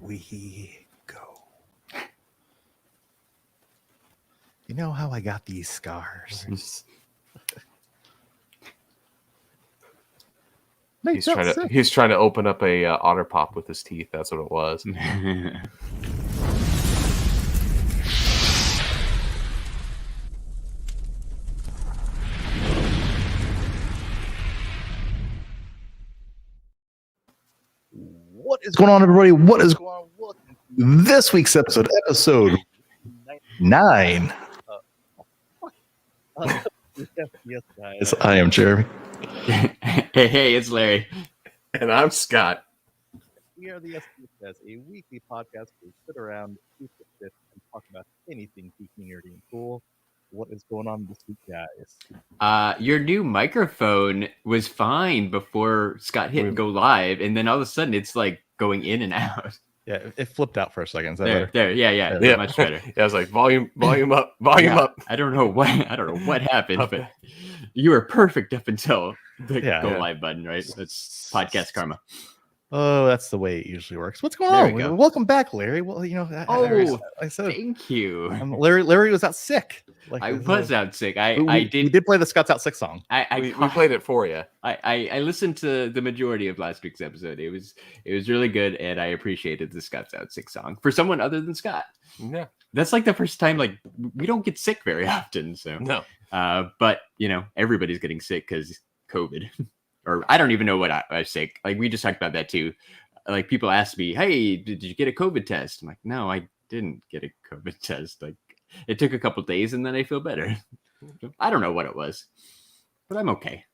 we go. You know how I got these scars? He's trying to open up a otter pop with his teeth. That's what it was. What is going on, everybody? What is going on? Welcome to this week's episode 9. Yes, guys. I am Jeremy. Hey, it's Larry. And I'm Scott. We are the STS Guys, a weekly podcast where we sit around, shoot the shit, and talk about anything geeky, nerdy, and cool. What is going on this week, guys? Your new microphone was fine before Scott hit go live, and then all of a sudden it's like going in and out. Yeah, it flipped out for a second. Is that there, better? Yeah, much better. Yeah, I was like volume up, volume up. I don't know what happened, but you were perfect up until the go live button, right? That's podcast karma. Oh, that's the way it usually works. What's going There on? we go. Welcome back, Larry. Well, you know, I said thank you. Larry was out sick. I was out sick. We did play the Scott's Out Sick song. We played it for you. I listened to the majority of last week's episode. It was really good, and I appreciated the Scott's Out Sick song for someone other than Scott. Yeah, that's like the first time like we don't get sick very often. So no, but you know everybody's getting sick because COVID. Or I don't even know what I was sick. Like we just talked about that too. Like people ask me, "Hey, did you get a COVID test?" I'm like, "No, I didn't get a COVID test. Like it took a couple of days, and then I feel better." I don't know what it was, but I'm okay.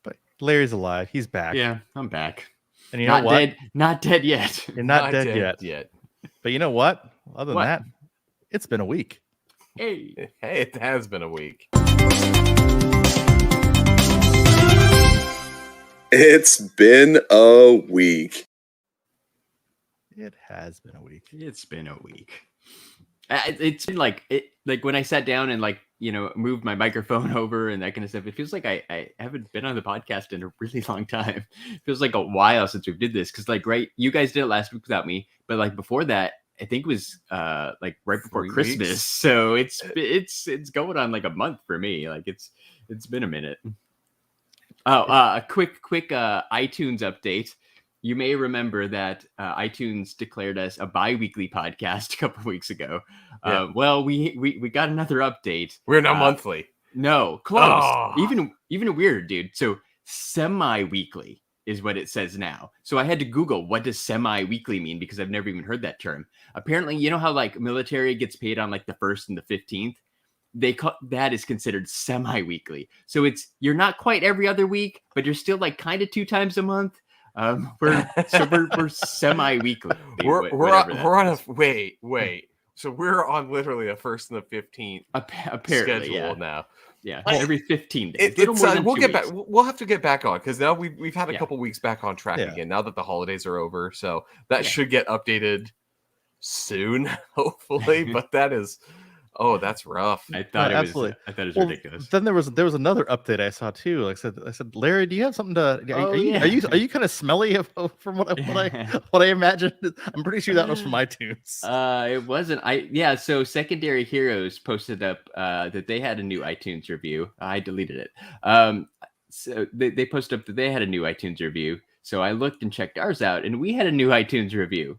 But Larry's alive. He's back. Yeah, I'm back. And you know what? Dead, not dead yet. You're not dead yet. But you know what? Other than that, it's been a week. Hey, it has been a week. It's been a week. It has been a week. It's been a week. It's been like when I sat down and moved my microphone over and that kind of stuff. It feels like I haven't been on the podcast in a really long time. It feels like a while since we did this because you guys did it last week without me, but like before that, I think it was right before Christmas. Weeks. So it's going on like a month for me. Like it's been a minute. Oh, a quick iTunes update. You may remember that iTunes declared us a bi-weekly podcast a couple of weeks ago. Yeah. Well, we got another update. We're now monthly. No, close. Oh. Even weirder, dude. So semi-weekly is what it says now. So I had to Google what does semi-weekly mean because I've never even heard that term. Apparently, you know how like military gets paid on like the 1st and the 15th? They call that is considered semi-weekly. So you're not quite every other week, but you're still like kind of 2 times a month. We're semi-weekly. We're on a wait. So we're on literally the 1st and the 15th apparently schedule now. Yeah, every 15 days. We'll get back. We'll have to get back on because now we've had a couple weeks back on track again. Now that the holidays are over, so that should get updated soon, hopefully. But that is. Oh, that's rough. I thought it was ridiculous. Then there was another update I saw too. I said, Larry, do you have something to? Are you kind of smelly from what I imagined? I'm pretty sure that was from iTunes. It wasn't. So Secondary Heroes posted up that they had a new iTunes review. I deleted it. So they posted up that they had a new iTunes review. So I looked and checked ours out, and we had a new iTunes review.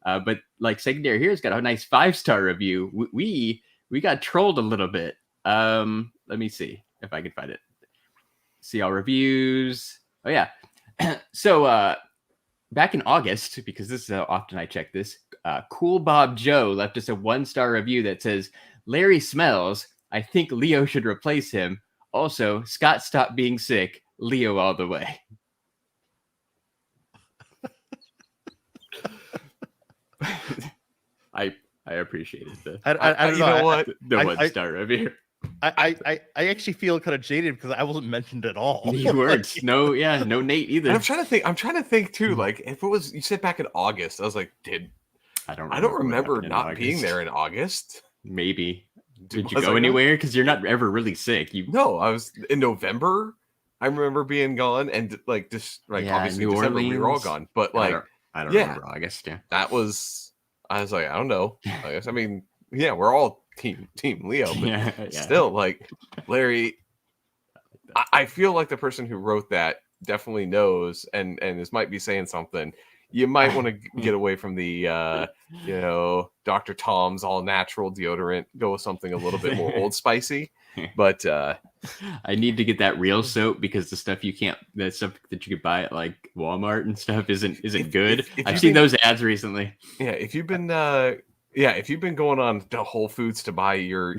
But like Secondary Heroes got a nice 5-star review. We got trolled a little bit. Let me see if I can find it. See all reviews. Oh yeah. So back in August, because this is how often I check this, Cool Bob Joe left us a 1-star review that says, "Larry smells. I think Leo should replace him. Also, Scott stopped being sick. Leo all the way." I appreciate it. I don't know what the 1-star review. I actually feel kind of jaded because I wasn't mentioned at all. You weren't. No Nate either. And I'm trying to think too. Like if it was you said back in August, I was like, I don't remember not being there in August. Maybe. Did you go anywhere? Because you're not ever really sick. No, I was in November. I remember being gone and like just like obviously New December Orleans. we were all gone. But like I don't remember. I guess I was like, I don't know. I guess we're all team Leo, but still, like, Larry, I feel like the person who wrote that definitely knows, and this might be saying something. You might want to get away from the Dr. Tom's all natural deodorant. Go with something a little bit more Old Spicy. But I need to get that real soap because the stuff that you could buy at like Walmart and stuff isn't good. I've seen those ads recently. Yeah, if you've been going on to Whole Foods to buy your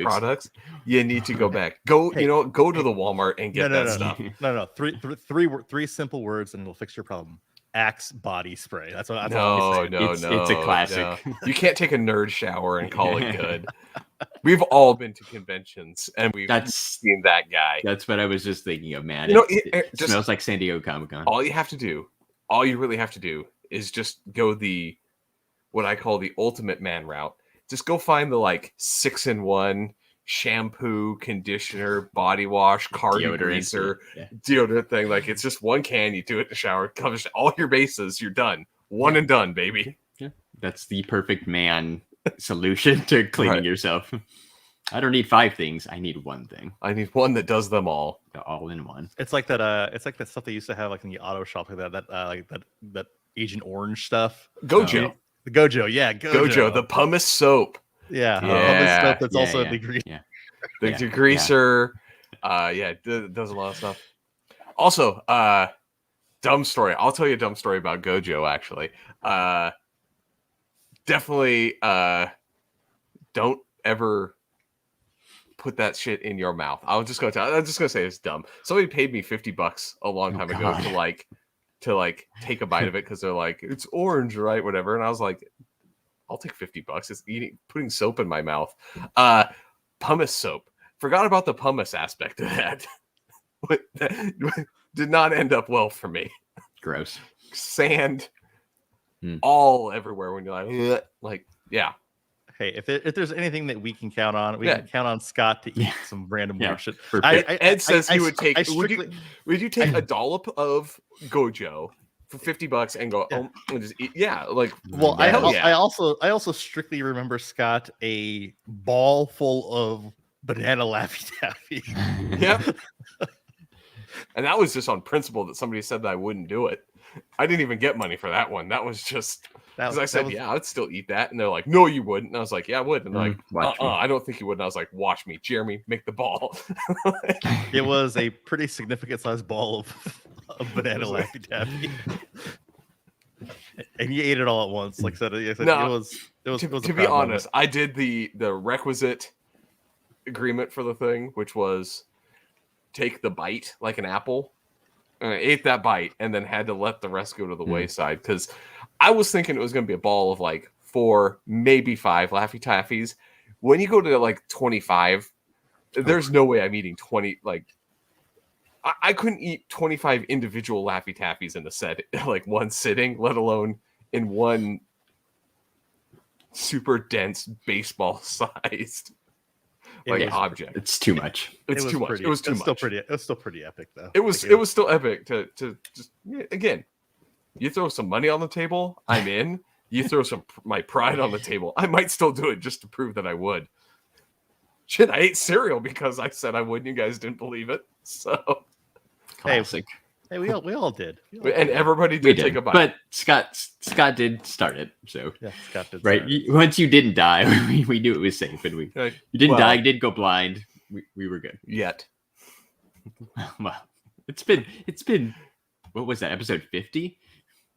products, you need to go back. Go to the Walmart and get that stuff. No. Three simple words and it'll fix your problem. Axe body spray. That's what. No. It's a classic. No. You can't take a nerd shower and call it good. We've all been to conventions and we've seen that guy. That's what I was just thinking of, man. It smells like San Diego Comic-Con. All you really have to do is just go what I call the ultimate man route. Just go find the 6-in-1 shampoo, conditioner, body wash, car degreaser, deodorant thing. Like, it's just one can. You do it in the shower, it covers all your bases. You're done. One and done, baby. Yeah, that's the perfect man solution to cleaning yourself. I don't need 5 things. I need one thing. I need one that does them all. All in one. It's like that. It's like that stuff they used to have like in the auto shop, like that Agent Orange stuff. Gojo. The Gojo, yeah. Gojo, the pumice soap. Yeah. Pumice soap that's also a degreaser. Yeah. The degreaser. It does a lot of stuff. Also, dumb story. I'll tell you a dumb story about Gojo, actually. Definitely don't ever put that shit in your mouth. I'm just gonna say it's dumb. Somebody paid me $50 a long time ago to take a bite of it because they're like, it's orange, right? Whatever. And I was like, I'll take $50. It's putting soap in my mouth. Pumice soap. Forgot about the pumice aspect of that. Did not end up well for me. Gross. Sand all everywhere when you're like, yeah. Hey, if there's anything that we can count on, we can count on Scott to eat some random weird shit. Ed says he would take. Would you take a dollop of Gojo for $50 and go and just eat? Yeah, like. Well, I also strictly remember, Scott, a ball full of banana Laffy Taffy. Yep. And that was just on principle that somebody said that I wouldn't do it. I didn't even get money for that one. That was just because I said, I'd still eat that. And they're like, no, you wouldn't. And I was like, yeah, I would. And they're like, I don't think you would. And I was like, watch me, Jeremy, make the ball. It was a pretty significant sized ball of banana Laffy Taffy. And you ate it all at once. Like I said, it was to be honest, I did the requisite agreement for the thing, which was take the bite like an apple. And I ate that bite and then had to let the rest go to the wayside because I was thinking it was going to be a ball of 4, maybe 5 Laffy Taffies. When you go to 25, there's no way I'm eating 20. I couldn't eat 25 individual Laffy Taffies in a set, one sitting, let alone in one super dense baseball sized object. It's too much. It was too much. It was still pretty epic though. It was still epic to just again. You throw some money on the table, I'm in. You throw my pride on the table, I might still do it just to prove that I would. Shit, I ate cereal because I said I would, and you guys didn't believe it. So classic. Hey, we all did. And everybody did take a bite. But Scott did start it. So yeah, Scott did. Right. Once you didn't die, we knew it was safe, and you didn't die. You didn't go blind. We were good. Yet. Well, it's been what was that, episode 50?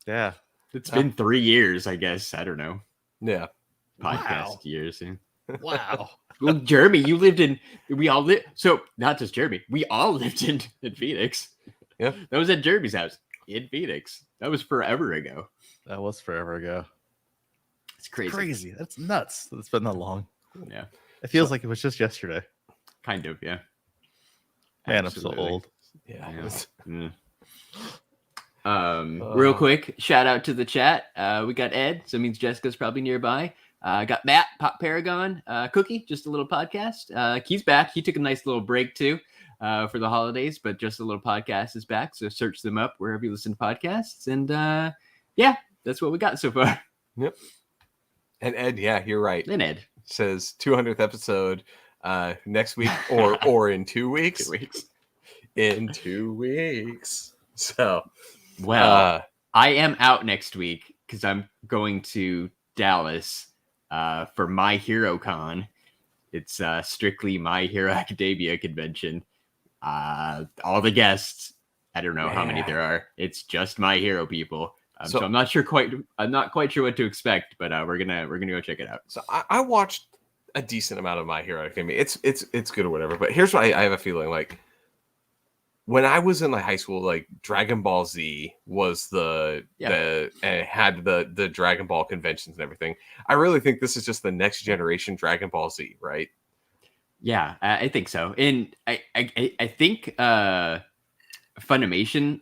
Yeah. It's been 3 years, I guess. I don't know. Yeah. Podcast years. Wow. Well, Jeremy, not just Jeremy, we all lived in Phoenix. Yeah. That was at Jeremy's house in Phoenix. That was forever ago. That was forever ago. It's crazy. That's nuts. It's been that long. Yeah. It feels like it was just yesterday. Kind of, yeah. Man, absolutely. I'm so old. Yeah. Real quick, shout out to the chat. We got Ed, so it means Jessica's probably nearby. Got Matt, Pop Paragon, Cookie, just a little podcast. He's back. He took a nice little break too for the holidays, but just a little podcast is back. So search them up wherever you listen to podcasts. And yeah, that's what we got so far. Yep. And Ed, yeah, you're right. And Ed says 200th episode next week or in 2 weeks. 2 weeks. In 2 weeks. So, well, I am out next week because I'm going to Dallas for My Hero Con. It's strictly My Hero Academia convention. All the guests, I don't know how many there are. It's just My Hero people. So I'm not quite sure what to expect, but we're gonna go check it out. So I watched a decent amount of My Hero Academia. It's good or whatever. But here's what I have a feeling like. When I was in like high school, like Dragon Ball Z was had the Dragon Ball conventions and everything. I really think this is just the next generation Dragon Ball Z, right? Yeah, I think so. And I think Funimation,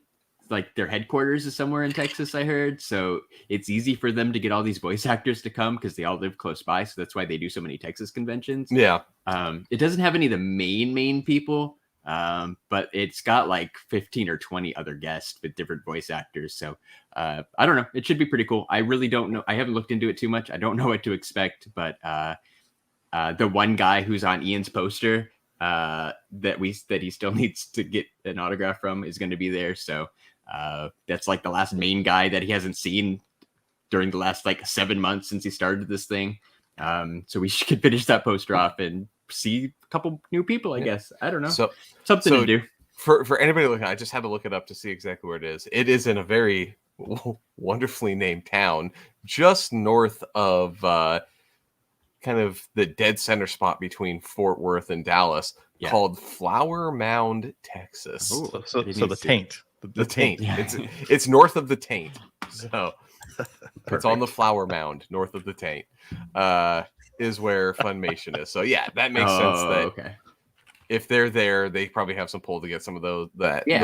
like their headquarters is somewhere in Texas, I heard. So it's easy for them to get all these voice actors to come because they all live close by. So that's why they do so many Texas conventions. Yeah. It doesn't have any of the main people. But it's got like 15 or 20 other guests with different voice actors. So I don't know. It should be pretty cool. I really don't know. I haven't looked into it too much. I don't know what to expect, but the one guy who's on Ian's poster that he still needs to get an autograph from is going to be there. So that's like the last main guy that he hasn't seen during the last like 7 months since he started this thing. So we should finish that poster off and see a couple new people, I guess. I don't know. So something to do. For anybody looking, I just had to look it up to see exactly where it is. It is in a very wonderfully named town just north of kind of the dead center spot between Fort Worth and Dallas called Flower Mound, Texas. Ooh, so the taint. The taint. Yeah. It's north of the taint. So it's on the Flower Mound north of the taint. Is where Funimation is. So yeah, that makes sense that if they're there, they probably have some pull to get some of the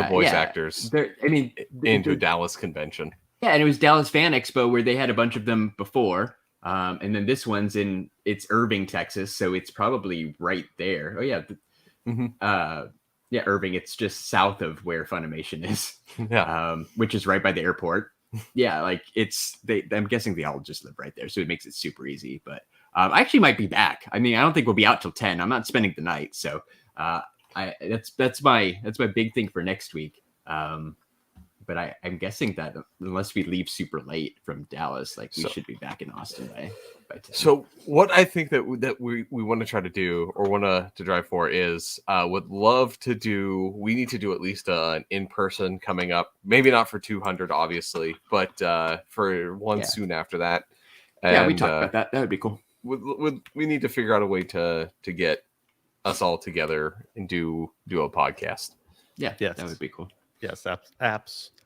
voice actors into a Dallas convention. Yeah, and it was Dallas Fan Expo where they had a bunch of them before. And then this one's it's Irving, Texas, so it's probably right there. Oh yeah. Irving, it's just south of where Funimation is. Yeah. Which is right by the airport. Yeah, like I'm guessing they all just live right there, so it makes it super easy. But I actually might be back. I mean, I don't think we'll be out till 10. I'm not spending the night, so that's my big thing for next week. But I'm guessing that unless we leave super late from Dallas, like we should be back in Austin by 10. So what I think that we want to try to do or want to drive for is would love to do. We need to do at least an in-person coming up. Maybe not for 200, obviously, but for one soon after that. And, we talked about that. That would be cool. We need to figure out a way to get us all together and do a podcast. Yeah, that would be cool. Yes,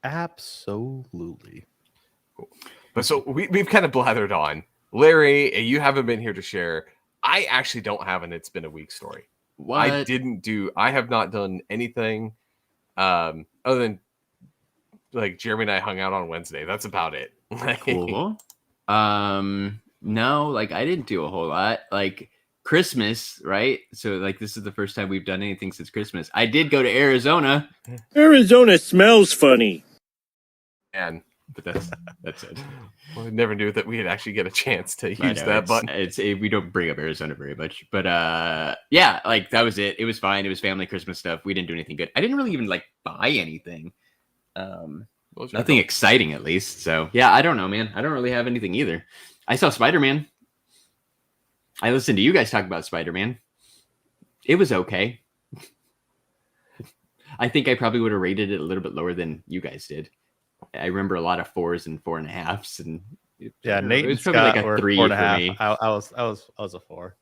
absolutely. Cool. But so we've kind of blathered on. Larry, you haven't been here to share. I actually don't have an It's Been a Week story. What? I have not done anything other than like Jeremy and I hung out on Wednesday. That's about it. Cool. No, like I didn't do a whole lot. Like Christmas, right? So like this is the first time we've done anything since Christmas. I did go to Arizona. Arizona smells funny. But that's it. Well, we never knew that we'd actually get a chance to use that button. We don't bring up Arizona very much, but yeah, like that was it. It was fine. It was family Christmas stuff. We didn't do anything good. I didn't really even like buy anything. Nothing exciting, at least. So yeah, I don't know, man. I don't really have anything either. I saw Spider-Man. I listened to you guys talk about Spider-Man. It was okay. I think I probably would have rated it a little bit lower than you guys did. I remember a lot of 4s and 4.5s, and Nate it was and probably Scott like a 3 4.5. for me. I was a 4.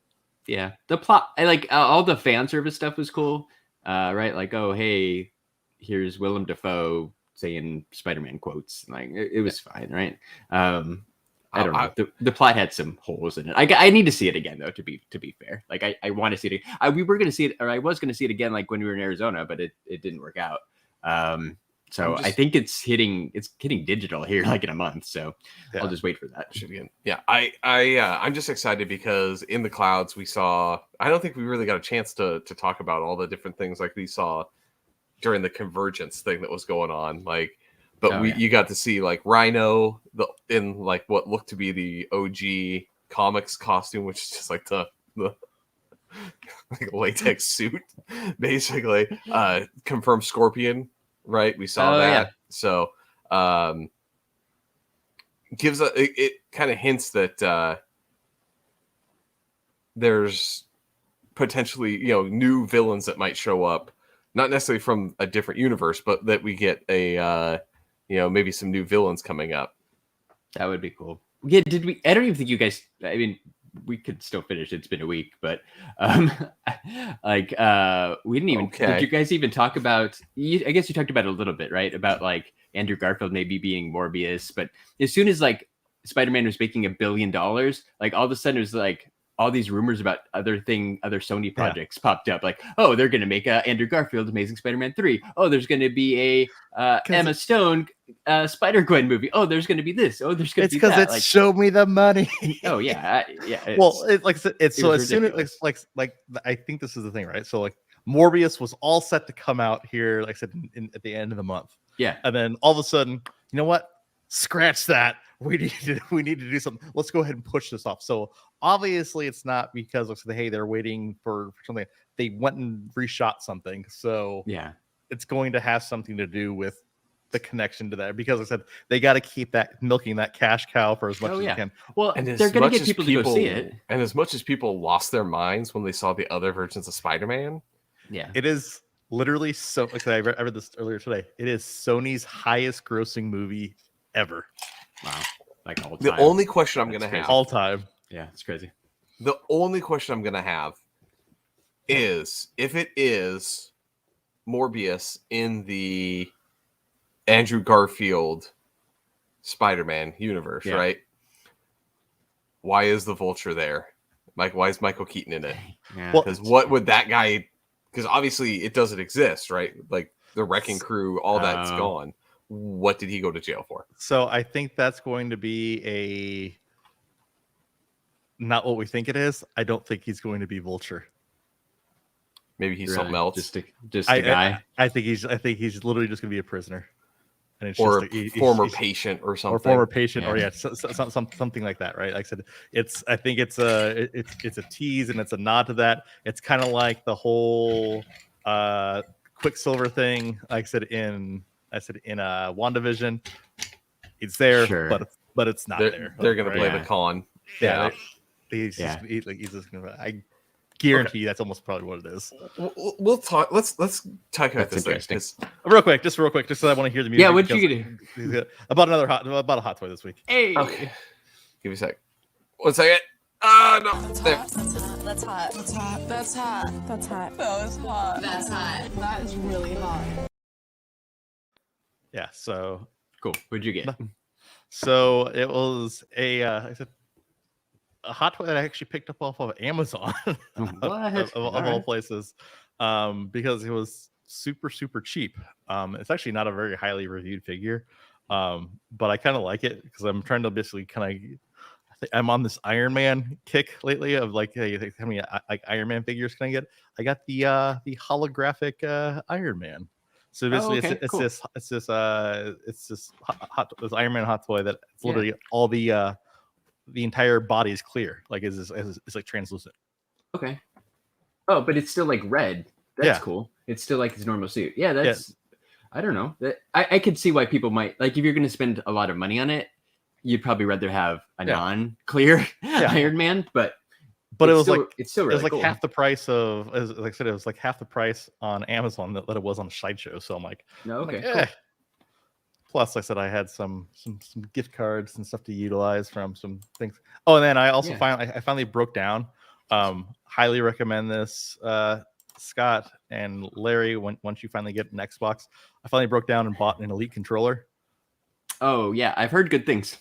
Yeah, the plot, I like all the fan service stuff was cool, right? Like, oh hey, here's Willem Dafoe saying Spider-Man quotes. Like it was fine, right? I don't know. The plot had some holes in it. I need to see it again, though. To be fair, like I want to see it. I was going to see it again, like when we were in Arizona, but it didn't work out. So I think it's hitting digital here like in a month. So I'll just wait for that. Yeah, I'm just excited because in the clouds we saw. I don't think we really got a chance to talk about all the different things like we saw during the convergence thing that was going on. Like but you got to see like Rhino in like what looked to be the OG comics costume, which is just like the like latex suit, basically. Confirmed Scorpion, right? We saw that. Yeah. So gives it kind of hints that there's potentially new villains that might show up, not necessarily from a different universe, but that we get a maybe some new villains coming up. That would be cool. Yeah, did we? I don't even think you guys. I mean, we could still finish. It's been a week, but we didn't even. Okay. Did you guys even talk about? I guess you talked about it a little bit, right? About like Andrew Garfield maybe being Morbius, but as soon as like Spider-Man was making $1 billion, like all of a sudden it was like all these rumors about other Sony projects popped up. Like, oh, they're going to make Andrew Garfield Amazing Spider-Man 3. Oh, there's going to be a Emma Stone Spider-Gwen movie. Oh, there's going to be this. Oh, there's going to be that. It's because it's show me the money. Oh yeah, Well, it's so as soon as like I think this is the thing, right? So like Morbius was all set to come out here, like I said, at the end of the month. Yeah, and then all of a sudden, you know what? Scratch that. We need to do something. Let's go ahead and push this off. So obviously it's not because like, hey, they're waiting for something. They went and reshot something. So yeah, it's going to have something to do with the connection to that, because I said they got to keep that milking that cash cow for as much as they can. Well, and they're going to get people to go see it. And as much as people lost their minds when they saw the other versions of Spider-Man, it is literally so. Like I read this earlier today. It is Sony's highest grossing movie ever. Wow. Like all time. The only question I'm going to have all time. Yeah, it's crazy. The only question I'm going to have is if it is Morbius in the Andrew Garfield Spider-Man universe, right? Why is the Vulture there? Why is Michael Keaton in it? Because what would that guy, because obviously it doesn't exist, right? Like the Wrecking Crew, all that's gone. What did he go to jail for? So I think that's going to be not what we think it is. I don't think he's going to be Vulture. Maybe he's something else. Just a guy. I think he's literally just going to be a prisoner. And it's or just a former patient or something. Or former patient, or something like that, right? Like I said, I think it's a tease and it's a nod to that. It's kind of like the whole Quicksilver thing. Like I said in WandaVision, it's there, but it's not there. They're going to play the con. Yeah. He's just gonna. I guarantee you that's almost probably what it is. We'll talk. Let's talk about this thing. Real quick, just so I want to hear the music. Yeah, what'd you do? About a hot toy this week. Hey. Okay. Give me a sec. 1 second. No. There. That's hot. That's hot. That's hot. That's hot. That was hot. That's hot. That is really hot. Yeah. So cool. What'd you get? So it was a hot toy that I actually picked up off of Amazon of all places, because it was super, super cheap. It's actually not a very highly reviewed figure, but I kind of like it because I'm trying to basically I'm on this Iron Man kick lately of like, hey, how many like Iron Man figures can I get? I got the holographic Iron Man. So basically, it's this Iron Man hot toy that it's literally all the entire body is clear, like it's like translucent. Okay. Oh, but it's still like red. That's cool. It's still like his normal suit. Yeah, that's. I don't know. I could see why people might like if you're going to spend a lot of money on it, you'd probably rather have a non-clear Iron Man. But it was like cool. Half the price of, like I said, it was like half the price on Amazon that it was on Sideshow. So I'm like, cool. Plus, like I said, I had some gift cards and stuff to utilize from some things. Oh, and then I also finally broke down. Highly recommend this, Scott and Larry. Once you finally get an Xbox, I finally broke down and bought an Elite controller. Oh yeah, I've heard good things.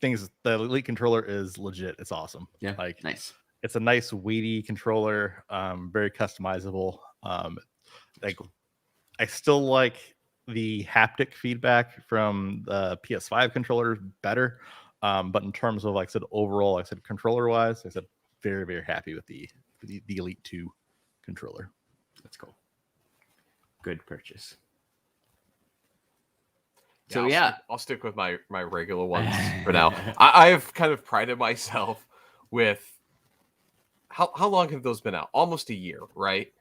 The Elite controller is legit. It's awesome. Yeah, like nice. It's a nice weighty controller, very customizable. Like I still like the haptic feedback from the PS5 controller better, but in terms of like I said overall, like I said controller wise, I said very, very happy with the Elite 2 controller. That's cool. Good purchase. So I'll stick with my regular ones for now. I have kind of prided myself with how long have those been out? Almost a year, right?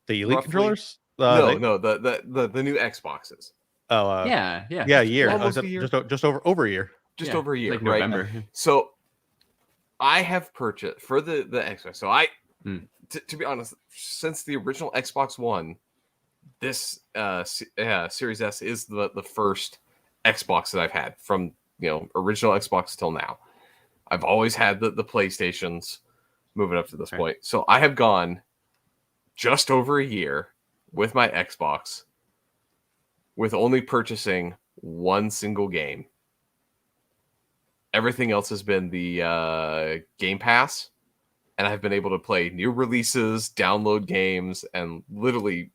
The Elite controllers? No, the new Xboxes. Yeah, a year. Almost a year. Just over a year. Just over a year, like right? November. So I have purchased for the Xbox. So to be honest, since the original Xbox One, this Series S is the first Xbox that I've had from original Xbox till now. I've always had the PlayStations moving up to this point. So I have gone just over a year with my Xbox with only purchasing one single game. Everything else has been the Game Pass, and I've been able to play new releases, download games, and literally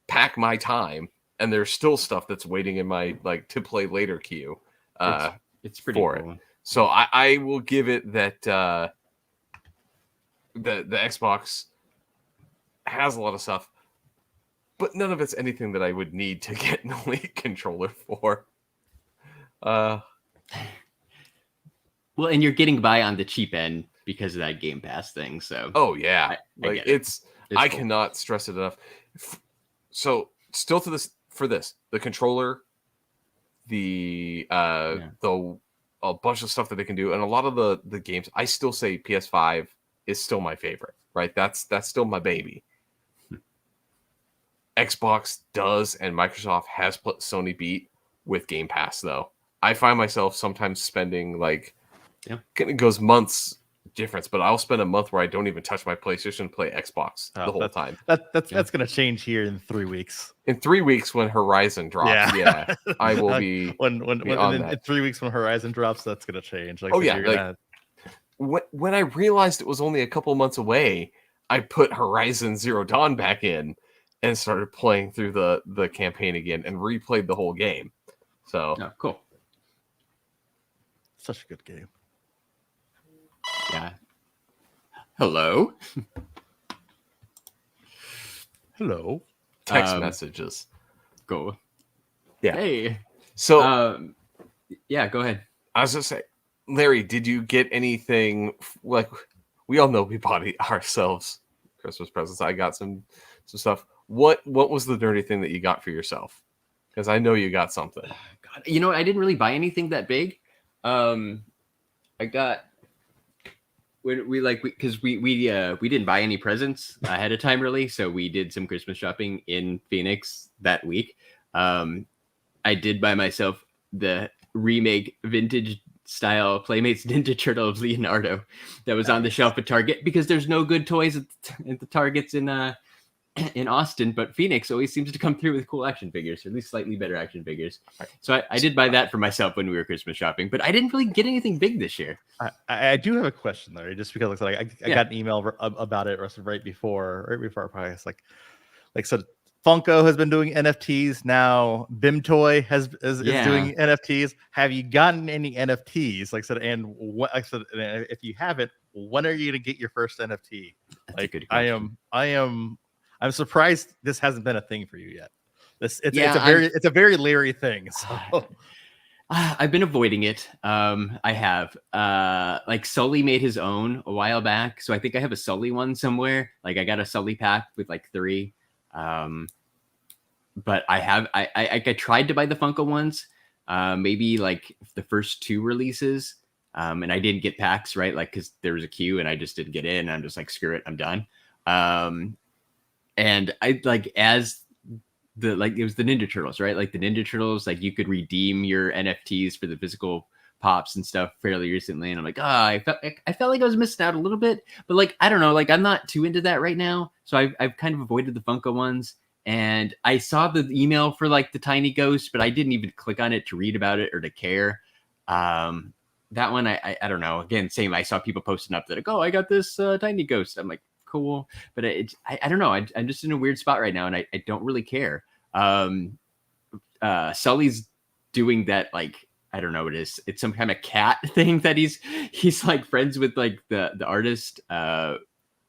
pack my time. And there's still stuff that's waiting in my to play later queue. It's pretty cool. So I will give it that the Xbox has a lot of stuff, but none of it's anything that I would need to get an Elite controller for. Well, and you're getting by on the cheap end because of that Game Pass thing. So I cannot stress it enough. So still the controller, a bunch of stuff that they can do, and a lot of the games, I still say PS5 is still my favorite, right? That's still my baby. Xbox does, and Microsoft has put Sony beat with Game Pass, though. I find myself sometimes spending it goes months difference, but I'll spend a month where I don't even touch my PlayStation and play Xbox the whole time. That's going to change here in 3 weeks. In 3 weeks when Horizon drops, I will be in 3 weeks when Horizon drops, that's going to change. When I realized it was only a couple months away, I put Horizon Zero Dawn back in and started playing through the campaign again and replayed the whole game. So cool. Such a good game. Yeah. Hello. Hello. Text messages. Go. Yeah. Hey. So go ahead. I was gonna say, Larry, did you get anything we all know we bought ourselves Christmas presents? I got some stuff. What was the nerdy thing that you got for yourself? Because I know you got something. God, I didn't really buy anything that big. I got we didn't buy any presents ahead of time really, so we did some Christmas shopping in Phoenix that week. I did buy myself the remake vintage style Playmates Ninja Turtle of Leonardo that was on the shelf at Target, because there's no good toys at the Targets in Austin, but Phoenix always seems to come through with cool action figures, or at least slightly better action figures. So I did buy that for myself when we were Christmas shopping, but I didn't really get anything big this year. I do have a question though, just because I got an email about it right before our podcast. So Funko has been doing NFTs now. Bim Toy is doing NFTs. Have you gotten any NFTs? If you haven't, when are you going to get your first NFT? That's a good question. I'm surprised this hasn't been a thing for you yet. It's a very Larry thing. So. I've been avoiding it. I have. Sully made his own a while back, so I think I have a Sully one somewhere. I got a Sully pack with 3. But I tried to buy the Funko ones, maybe the first 2 releases, and I didn't get packs, right? Because there was a queue and I just didn't get in. I'm just screw it, I'm done. And I as it was the Ninja Turtles, right? The Ninja Turtles, you could redeem your NFTs for the physical pops and stuff fairly recently, and I'm I felt like I was missing out a little bit, but I don't know, I'm not too into that right now, so I've kind of avoided the Funko ones. And I saw the email for the Tiny Ghost, but I didn't even click on it to read about it or to care. That one, I don't know. Again, same. I saw people posting up that I got this Tiny Ghost. I'm cool, but I don't know. I'm just in a weird spot right now, and I don't really care. Sully's doing that I don't know what it is. It's some kind of cat thing that he's friends with the artist, and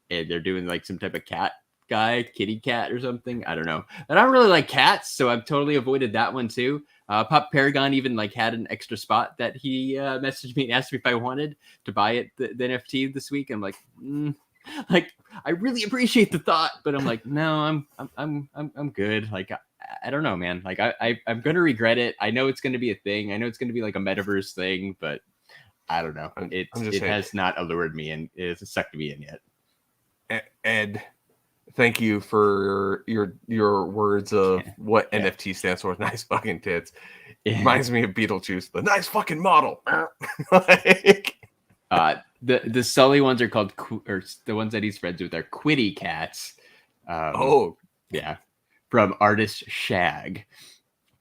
they're doing some type of cat guy, kitty cat or something. I don't know. I don't really like cats, so I've totally avoided that one too. Pop Paragon even like had an extra spot that he messaged me and asked me if I wanted to buy it the NFT this week. I'm like, like I really appreciate the thought, but I'm like, no, I'm good. Like I don't know, man. Like I'm gonna regret it. I know it's gonna be a thing. I know it's gonna be like a metaverse thing, but I don't know. It has not allured me and it's sucked me in yet. Ed, thank you for your words of what NFT stands for. Nice fucking tits. It reminds me of Beetlejuice. The nice fucking model. Like, the Sully ones are called, or the ones that he's friends with are Quitty Cats. Yeah, from artist Shag.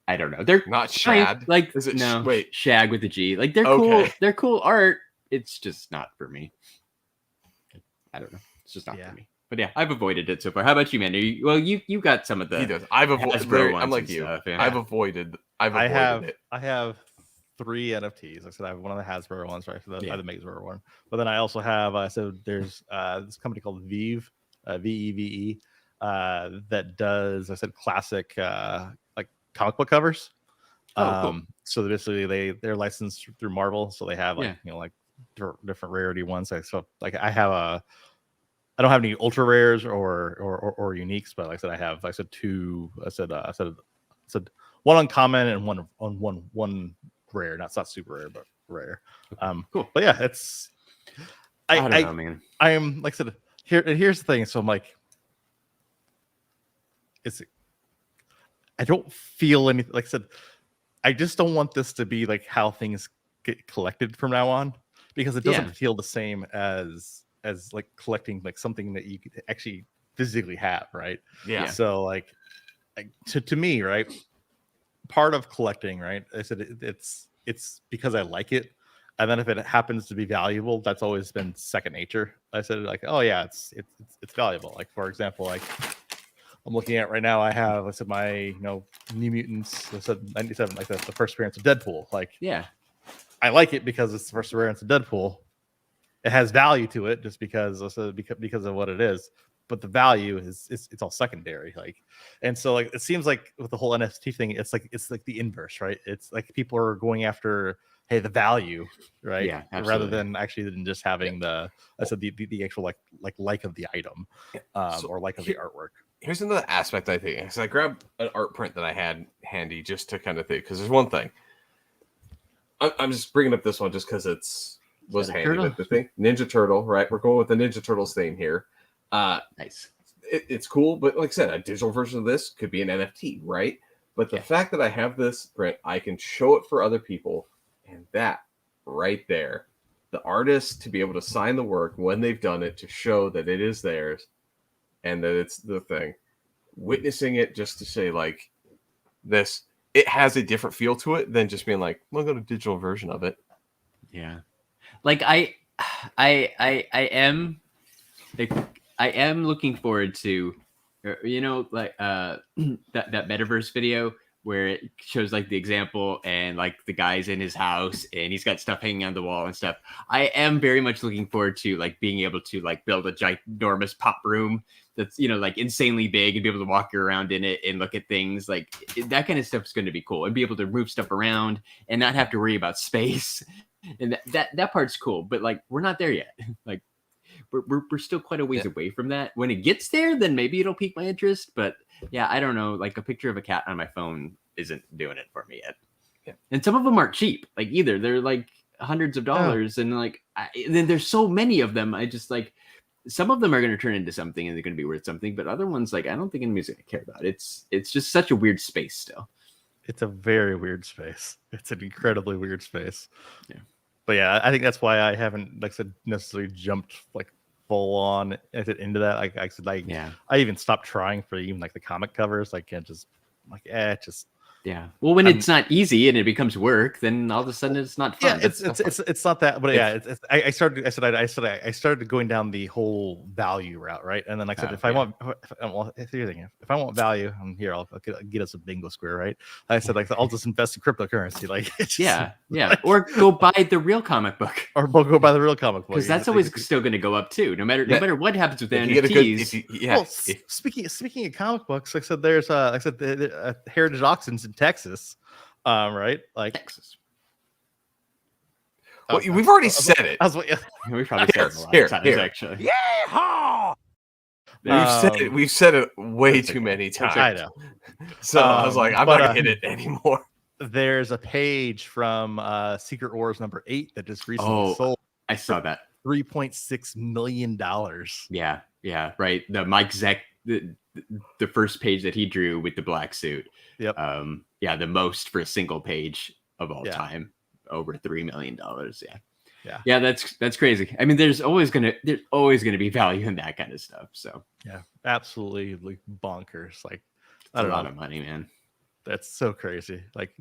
I don't know. They're not Shad. Like, is it? No, wait, Shag with a G. Like they're cool. They're cool art. It's just not for me. I don't know. It's just not for me. But yeah, I've avoided it so far. How about you, man? You got some of the. He does. I've avoided. I'm like you. Stuff, yeah. I've avoided it. I have 3 NFTs. Like I said, I have one of the Hasbro ones, right? So the Mazor one. But then I also have. So there's this company called Vive, VEVE, that does. I said classic like comic book covers. Cool. So basically they're licensed through Marvel, so they have like like different rarity ones. So like I don't have any ultra rares or uniques, but like I said, I said 2. I said one uncommon and one rare. Not super rare, but rare. Cool. But yeah, it's I don't know, man. I am like I said here's the thing. So I'm like, I don't feel anything. Like I said, I just don't want this to be like how things get collected from now on, because it doesn't feel the same as like collecting like something that you could actually physically have, right? Yeah. So like to me, right, part of collecting, right, I said it's because I like it, and then if it happens to be valuable, that's always been second nature. I said like, oh yeah, it's valuable. Like for example, like I'm looking at right now, I said my New Mutants, I said 97, like the first appearance of Deadpool. Like I like it because it's the first appearance of Deadpool. It has value to it just because of what it is, but the value is it's all secondary. Like, and so like it seems like with the whole NFT thing, it's like the inverse, right? It's like people are going after the value, right? Yeah, rather than just having the actual like of the item, or like of the artwork. Here's another aspect I think. So I grabbed an art print that I had handy just to kind of think, because there's one thing. I'm just bringing up this one just because was handy. But the thing, Ninja Turtle, right? We're going with the Ninja Turtles theme here. Nice. It's cool, but like I said, a digital version of this could be an NFT, right? But the fact that I have this print, I can show it for other people, and that right there, the artist to be able to sign the work when they've done it to show that it is theirs and that it's the thing. Witnessing it just to say like this, it has a different feel to it than just being like, look at a digital version of it. Yeah. Like I am looking forward to, like that metaverse video where it shows like the example and like the guy's in his house and he's got stuff hanging on the wall and stuff. I am very much looking forward to like being able to like build a ginormous pop room that's like insanely big and be able to walk around in it and look at things. Like that kind of stuff is going to be cool, and be able to move stuff around and not have to worry about space. And that part's cool, but like we're not there yet. Like we're still quite a ways away from that. When it gets there, then maybe it'll pique my interest. But yeah, I don't know. Like a picture of a cat on my phone isn't doing it for me yet. Yeah. And some of them aren't cheap. Like either they're like hundreds of dollars, and like then there's so many of them. I just like some of them are going to turn into something and they're going to be worth something, but other ones like I don't think anybody's going to care about. It's just such a weird space still. It's a very weird space. It's an incredibly weird space. Yeah. But yeah, I think that's why I haven't, like I said, necessarily jumped like full on into that. Like I said, I even stopped trying for even like the comic covers. I can't just Yeah. Well, when it's not easy and it becomes work, then all of a sudden it's not fun. Yeah, it's not that, but I started going down the whole value route, right? And then like I said, if I want value, I'm here. I'll get us a bingo square, right? I said like I'll just invest in cryptocurrency, like yeah, or go buy the real comic book, or go buy the real comic book because that's always still going to go up too, no matter what happens with the NFTs. Speaking of comic books, like I said, there's the Heritage Auctions in Texas, right? Like Texas. Well, we've already said it. We probably said it a lot of times, actually. Yeah. We've said it way too many times. I know. So I was like, I'm not gonna hit it anymore. There's a page from Secret Wars number 8 that just recently sold. I saw that. $3.6 million. Yeah, right. The Mike Zeck, the first page that he drew with the black suit. Yep. The most for a single page of all time, over $3 million. Yeah, that's crazy. I mean, there's always gonna be value in that kind of stuff. So yeah, absolutely like bonkers. Like a lot of money, man. That's so crazy. Like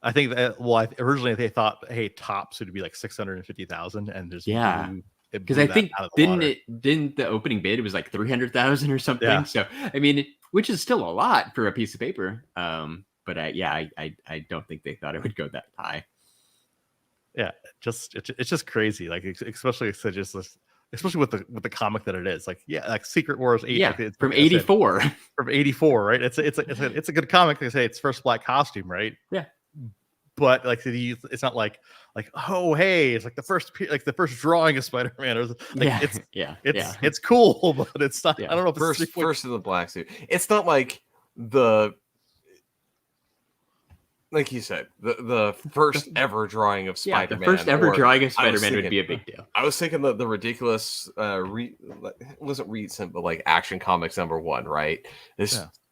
I think that originally they thought, hey, tops would be like 650,000, and just because I think didn't the opening bid, it was like 300,000 or something. Yeah. So I mean, which is still a lot for a piece of paper. But I don't think they thought it would go that high. Yeah, it's just crazy. Like especially with the comic that it is. Like like Secret Wars 8. Yeah, like from 84. From 84, right? It's a good comic. They say it's first black costume, right? Yeah. But like it's not like oh hey, it's like the first drawing of Spider-Man. It's cool, but it's not. I don't know if first of the black suit. It's not like like you said, the first ever drawing of Spider-Man. The first ever drawing of Spider-Man would be a big deal. I was thinking the ridiculous, it wasn't recent, but like Action Comics #1, right?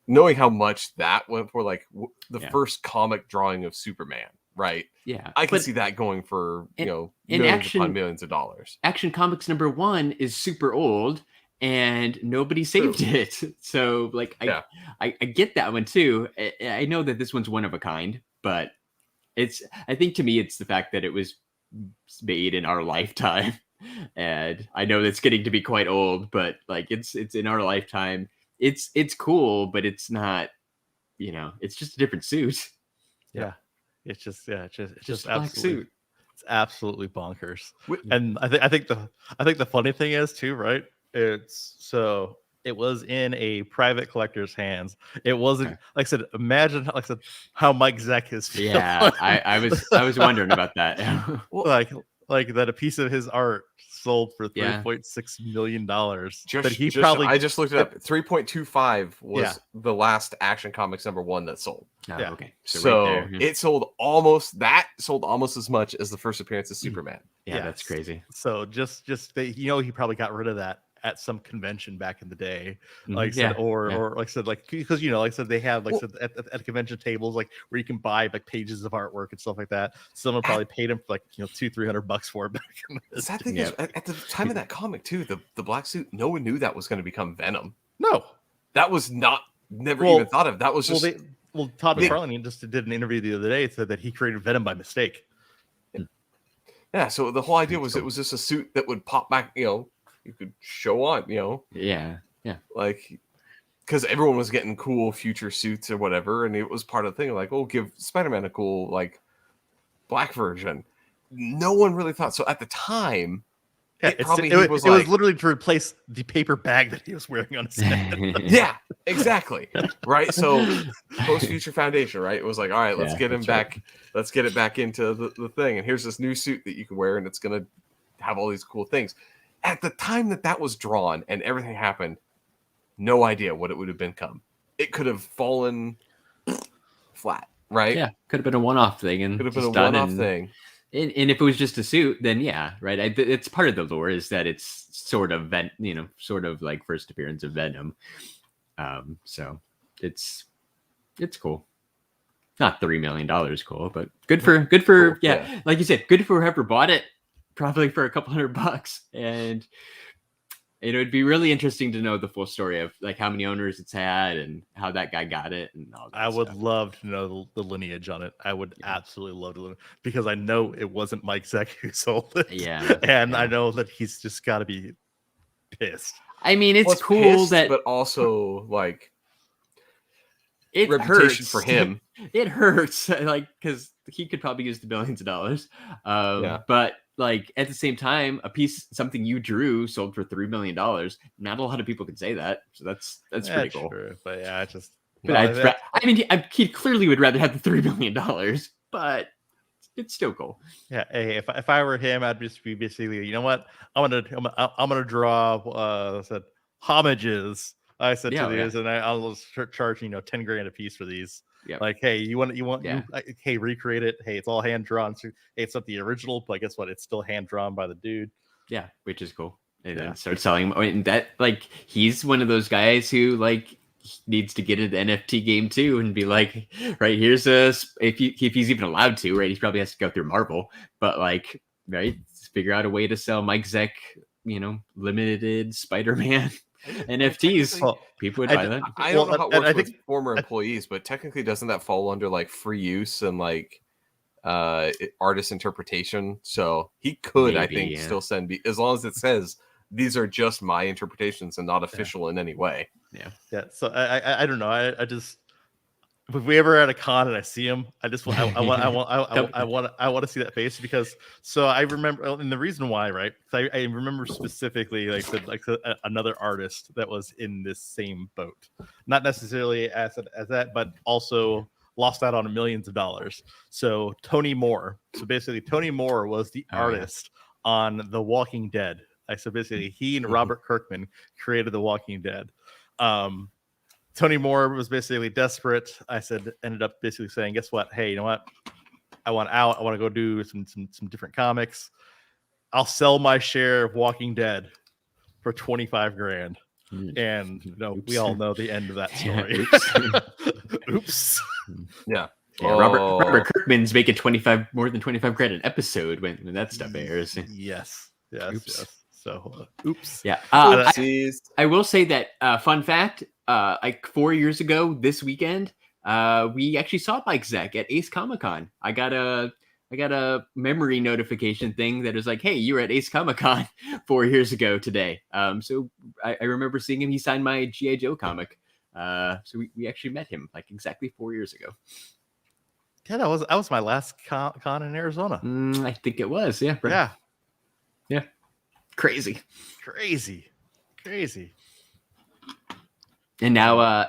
Knowing how much that went for, like the first comic drawing of Superman, right? Yeah, I can see that going for millions upon millions of dollars. Action Comics #1 is super old, and nobody saved it. So like I get that one too. I know that this one's one of a kind, but I think to me it's the fact that it was made in our lifetime. And I know that's getting to be quite old, but like it's in our lifetime. It's cool, but it's not, it's just a different suit. Yeah. It's just absolutely suit. It's absolutely bonkers. And I think the funny thing is too, right? It was in a private collector's hands. It wasn't like I said. Imagine how Mike Zeck is feeling. Yeah, I was wondering about that. like that a piece of his art sold for $3.6 million. I just looked it up. 3.25 was the last Action Comics #1 that sold. Oh, yeah. Okay. So right there, it sold almost as much as the first appearance of Superman. Yeah, that's crazy. So just he probably got rid of that at some convention back in the day, like I said, or like I said, like because like I said, they have like at convention tables like where you can buy like pages of artwork and stuff like that. Someone probably paid him for like $200-300 for it back in the sad thing is, at the time of that comic too, the black suit, no one knew that was going to become Venom. No, that was never even thought of. That was just Todd McFarlane just did an interview the other day, said that he created Venom by mistake. Yeah, so the whole idea was it was just a suit that would pop back, you could show on, Yeah. Like, because everyone was getting cool future suits or whatever, and it was part of the thing, like, give Spider-Man a cool, like, black version. No one really thought. So at the time, it was literally to replace the paper bag that he was wearing on his head. Yeah, exactly. Right? So post-Future Foundation, right? It was like, all right, let's get him back. Right. Let's get it back into the thing. And here's this new suit that you can wear, and it's going to have all these cool things. At the time that was drawn and everything happened, no idea what it would have become. It could have fallen flat, right? Yeah, could have been a one-off thing, and could have been a one-off thing. And if it was just a suit, then right. It's part of the lore is that it's sort of sort of like first appearance of Venom. So it's cool. Not $3 million cool, but good for cool, like you said, good for whoever bought it. Probably for a couple $100, and it would be really interesting to know the full story of like how many owners it's had and how that guy got it and all that. I would love to know the lineage on it. I would absolutely love to, because I know it wasn't Mike Zeck who sold it. Yeah, and I know that he's just got to be pissed. I mean, it's cool pissed, but also like it reputation hurts for him. It hurts, like, because he could probably use the billions of dollars. But like at the same time, something you drew sold for $3 million. Not a lot of people can say that, so that's pretty cool. True. But yeah, I just. But I mean, he clearly would rather have the $3 million, but it's still cool. Yeah. Hey, if I were him, I'd just be basically, you know what? I'm gonna draw homages. I said to these, and I'll charge $10,000 a piece for these. Yep. Like, hey, hey, recreate it. Hey, it's all hand drawn. So, hey, it's not the original, but guess what? It's still hand drawn by the dude. Yeah, which is cool. And then start selling them. And that, like, he's one of those guys who like needs to get into the NFT game too, and be like, right, here's if he's even allowed to, right? He probably has to go through Marvel, but like, right, figure out a way to sell Mike Zeck, limited Spider-Man NFTs. Well, people would buy that. I don't know how it works with former employees, but technically doesn't that fall under like free use and like artist interpretation? So he could, I think, still send as long as it says these are just my interpretations and not official in any way. Yeah. So I don't know. I just, if we ever at a con and I see him, I just want I want to see that face, because I remember, and the reason why, right? I remember specifically like another artist that was in this same boat, not necessarily as that, but also lost out on millions of dollars. So Tony Moore. So basically, Tony Moore was the artist on The Walking Dead. So basically, he and Robert Kirkman created The Walking Dead. Tony Moore was basically desperate. Ended up basically saying, guess what? Hey, you know what? I want out. I want to go do some different comics. I'll sell my share of Walking Dead for $25,000. And we all know the end of that story. Oops. Yeah. Robert Kirkman's making more than $25,000 an episode when that stuff airs. Yes. Yes. So, oops. Yeah. I will say that fun fact, like 4 years ago this weekend, we actually saw Mike Zeck at Ace Comic-Con. I got a memory notification thing that was like, hey, you were at Ace Comic-Con 4 years ago today. So I remember seeing him. He signed my G.I. Joe comic. So we actually met him like exactly 4 years ago. Yeah, that was my last con in Arizona. I think it was. Yeah. Right. Yeah. Crazy. And now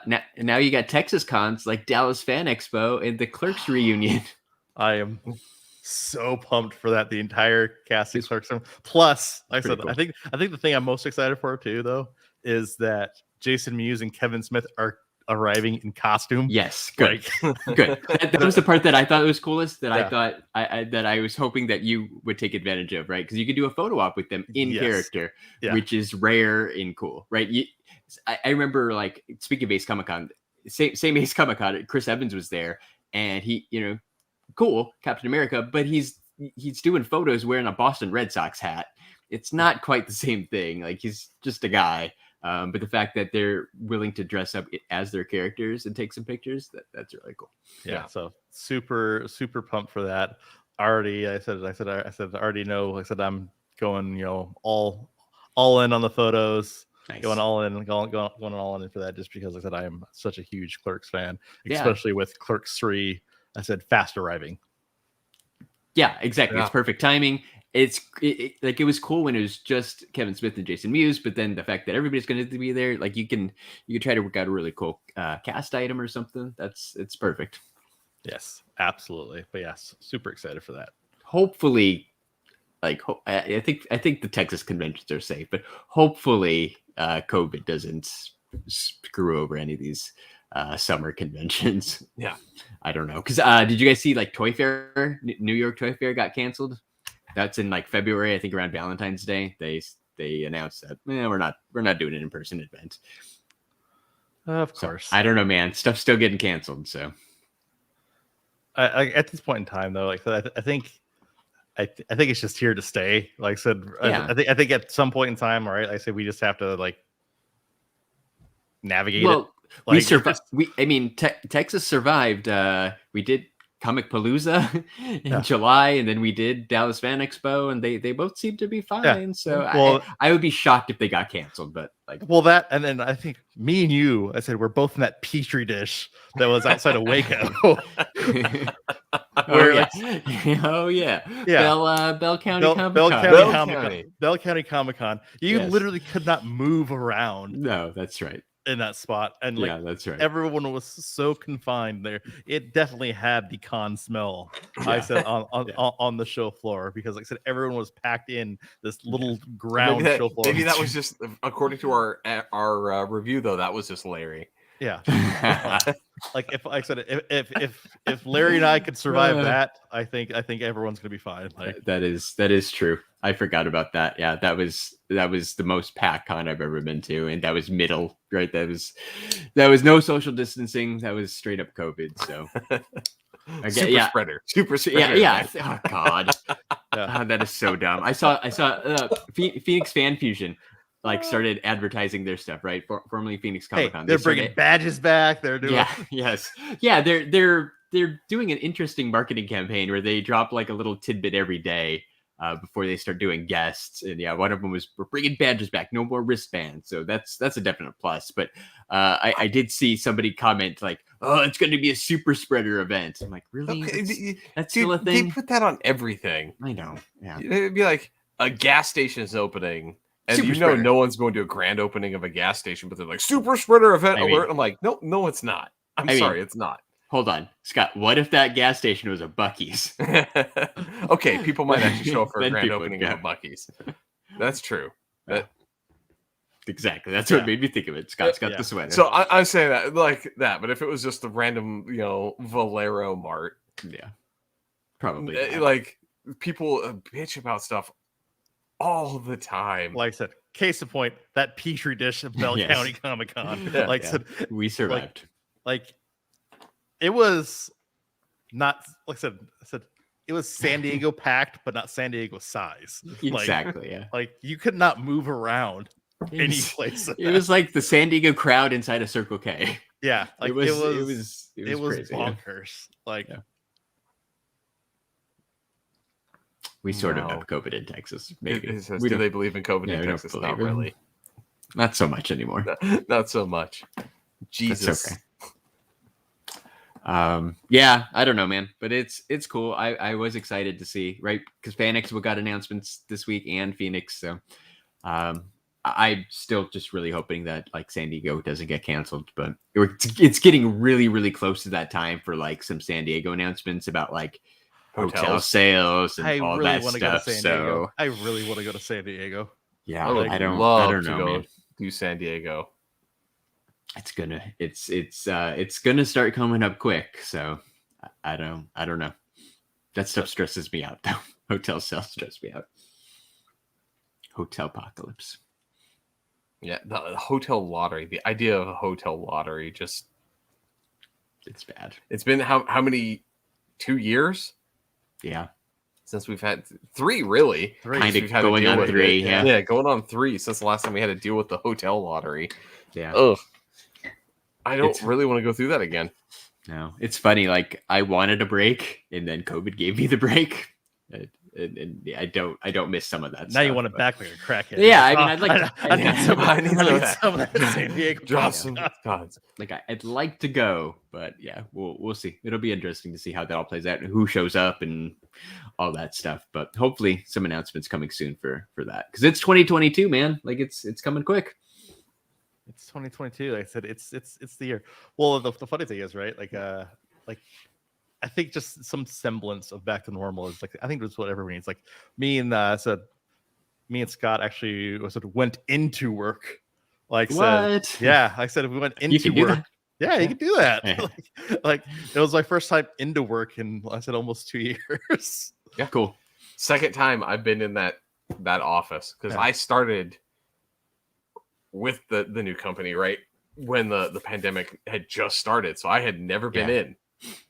you got Texas cons like Dallas Fan Expo and the Clerks reunion. I am so pumped for that. The entire casting Clerks. Plus, like I said, cool. I think the thing I'm most excited for too, though, is that Jason Mewes and Kevin Smith are arriving in costume. Yes, good. Good. That was the part that I thought was coolest. That I thought that I was hoping that you would take advantage of, right? Because you could do a photo op with them in character, which is rare and cool, right? I remember, like, speaking of Ace Comic-Con, same Ace Comic-Con, Chris Evans was there, and he, cool, Captain America, but he's doing photos wearing a Boston Red Sox hat. It's not quite the same thing. Like, he's just a guy. But the fact that they're willing to dress up as their characters and take some pictures, that's really cool. Yeah. So super pumped for that. Already, I said, I already know. Like I said, I'm going, all in on the photos. Nice. Going all in for that, just because, like I said, I am such a huge Clerks fan, especially with Clerks 3. I said fast arriving. Yeah, exactly. It's perfect timing. It was cool when it was just Kevin Smith and Jason Mewes, but then the fact that everybody's going to be there, like you can try to work out a really cool cast item or something. It's perfect. Yes, absolutely. But yes, super excited for that. Hopefully, I think the Texas conventions are safe, but hopefully COVID doesn't screw over any of these summer conventions. Yeah, I don't know, because did you guys see like Toy Fair? New York Toy Fair got canceled. That's in like February, I think, around Valentine's Day. They announced that we're not doing an in-person event. Of course. So, I don't know, man. Stuff's still getting canceled. So I at this point in time, though, like I think I think it's just here to stay. Like I said, Yeah. I think at some point in time, right? Like I said, we just have to like navigate it. We Like, survived. Texas survived. We did Comic Palooza in July, and then we did Dallas Fan Expo, and they both seem to be fine. Yeah. So Well, I would be shocked if they got canceled. But like, well, that, and then I think me and you, I said we're both in that petri dish that was outside of Waco. Oh yeah. Bell County Comic Con. Bell County Comic Con. You literally could not move around. No, that's right. In that spot, and like, that's right. Everyone was so confined there. It definitely had the con smell. I said on the show floor, because like I said, everyone was packed in this little ground show floor. Maybe that was just according to our review, though. That was just Larry. Yeah. Like if Larry and I could survive that, I think everyone's gonna be fine. Like, that is true. I forgot about that. Yeah, that was the most packed con I've ever been to, and that was middle, right? That was no social distancing. That was straight up COVID. So super spreader. Yeah. Oh God, that is so dumb. I saw Phoenix Fan Fusion like started advertising their stuff, right? Formerly Phoenix Comic Con. They're bringing badges back. They're doing they're doing an interesting marketing campaign where they drop like a little tidbit every day before they start doing guests. And one of them was, we're bringing badges back, no more wristbands. So that's a definite plus. But I did see somebody comment like, oh, it's going to be a super spreader event. I'm like, really? Okay, that's still a thing? They put that on everything. I know. Yeah. It'd be like a gas station is opening. And Super spreader. No one's going to a grand opening of a gas station, but they're like, super spreader event alert. I'm like, no, it's not. I'm sorry, it's not. Hold on, Scott. What if that gas station was a Buc-ee's? Okay, people might actually show up for a grand opening of a Buc-ee's. That's true. Exactly. That's what made me think of it. Scott's got the sweater. So I'm saying that like that, but if it was just a random, Valero Mart, probably like people bitch about stuff all the time. Like I said, case in point, that petri dish of Bell County Comic Con. Said, we survived. Like it was not, like I said, it was San Diego packed, but not San Diego size. Exactly. Like you could not move around any place. It was like the San Diego crowd inside a Circle K. Yeah, like it was crazy, bonkers. Like. We sort of have COVID in Texas. Maybe. Do they believe in COVID in Texas? Not really. Not so much anymore. Not so much. Jesus. That's okay. I don't know, man. But it's cool. I was excited to see, right? Because Fan Expo got announcements this week and Phoenix. So I'm still just really hoping that like San Diego doesn't get canceled. But it's getting really, really close to that time for like some San Diego announcements about like hotel sales and all that stuff. So I really want to go to San Diego. Yeah, I don't know, man. Do San Diego. It's gonna start coming up quick. So I don't know. That stuff stresses me out though. Hotel sales stress me out. Hotel apocalypse. Yeah, the hotel lottery. The idea of a hotel lottery it's bad. It's been how many 2 years? Yeah. Since we've had 3, really. Kind of going on 3. Yeah, going on 3 since the last time we had to deal with the hotel lottery. Yeah. Ugh. I don't really want to go through that again. No, it's funny. Like I wanted a break, and then COVID gave me the break. And I don't miss some of that. Now you want it back like a crackhead. Yeah, I mean, I'd like. I need some of that San Diego. Drop some cards. Like I'd like to go, but yeah, we'll see. It'll be interesting to see how that all plays out and who shows up and all that stuff. But hopefully, some announcements coming soon for that because it's 2022, man. Like it's coming quick. It's 2022. Like I said, it's the year. Well, the funny thing is, right? Like I think just some semblance of back to normal is like I think that's what everyone needs. Like me and Scott actually went into work. Like what? Said, I said if we went into work. Yeah, you can do that. Yeah. like it was my first time into work in I said almost 2 years. Yeah, cool. Second time I've been in that office because I started with the new company right when the pandemic had just started, so I had never been in.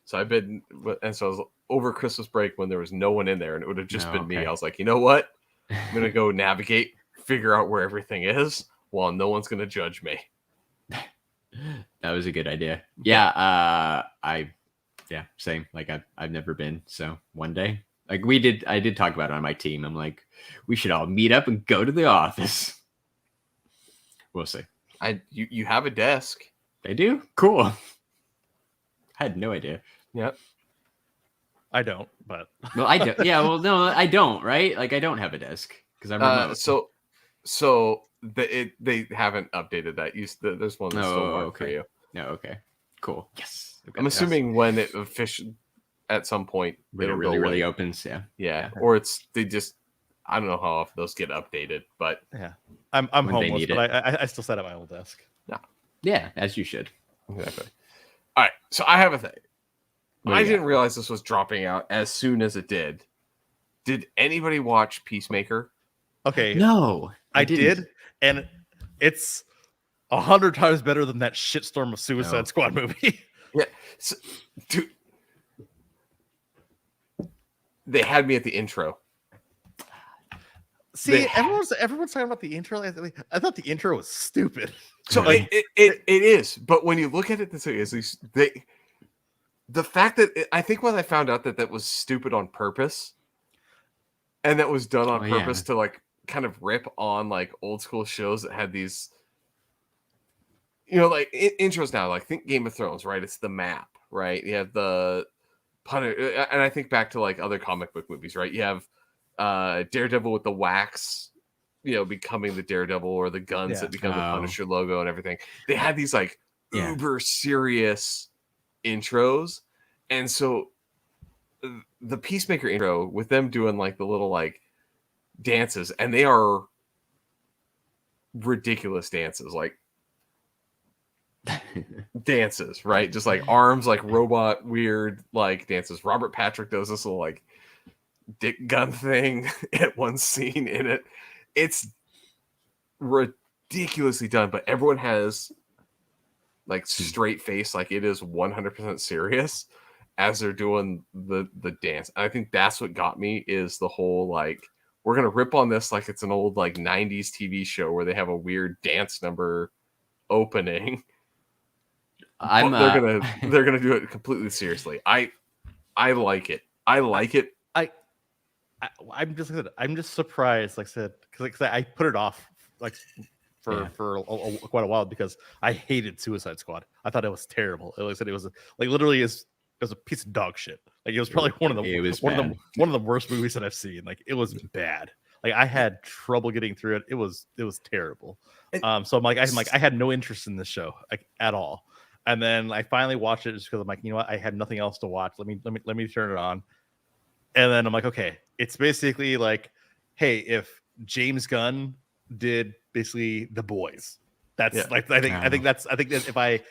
So I've been, and so over Christmas break when there was no one in there and it would have just been me. I was like, you know what? I'm going to go navigate, figure out where everything is while no one's going to judge me. That was a good idea. Yeah. Same. Like I've never been. So one day, like I did talk about it on my team. I'm like, we should all meet up and go to the office. We'll see. You have a desk. They do? Cool. I had no idea. Yep. I don't, but well, I don't. Yeah, well, no, I don't. Right? Like, I don't have a desk because I'm remote. So they haven't updated that. There's one that's still marked for you. No, okay, cool. Yes, I'm assuming when it officially at some point when it really opens. Yeah. Or they just I don't know how often those get updated, but yeah, I'm homeless, but I still sit at my old desk. Yeah, as you should. Exactly. All right, so I have a thing. I didn't realize this was dropping out as soon as it did. Did anybody watch Peacemaker? Okay. No, I did, and it's 100 times better than that shitstorm of Suicide Squad movie. Yeah, so, dude, they had me at the intro. See, everyone's talking about the intro. I thought the intro was stupid. So it is, but when you look at it this way, the fact that I think when I found out that was stupid on purpose, and that was done on purpose to like kind of rip on like old school shows that had these, like intros now. Like think Game of Thrones, right? It's the map, right? You have the Punisher, and I think back to like other comic book movies, right? You have Daredevil with the wax, becoming the Daredevil, or the guns that become the Punisher logo and everything. They had these like uber serious intros, and so the Peacemaker intro with them doing like the little like dances, and they are ridiculous dances, like dances, right? Just like arms, like robot weird like dances. Robert Patrick does this little like dick gun thing at one scene in it. It's ridiculously done, but everyone has like straight face, like it is 100% serious as they're doing the dance. And I think that's what got me, is the whole like, we're gonna rip on this like it's an old like 90s TV show where they have a weird dance number opening. They're gonna do it completely seriously. I like it. I like it. I'm just surprised, like I said, because I put it off like for quite a while because I hated Suicide Squad. I thought it was terrible. Like I said, it was literally it was a piece of dog shit. Like it was probably one of the worst movies that I've seen. Like it was bad. Like I had trouble getting through it. It was terrible. So I'm like I had no interest in this show like at all. And then I finally watched it just because I'm like, you know what? I had nothing else to watch. Let me turn it on. And then I'm like, okay, it's basically like, hey, if James Gunn did basically The Boys, that's like I think that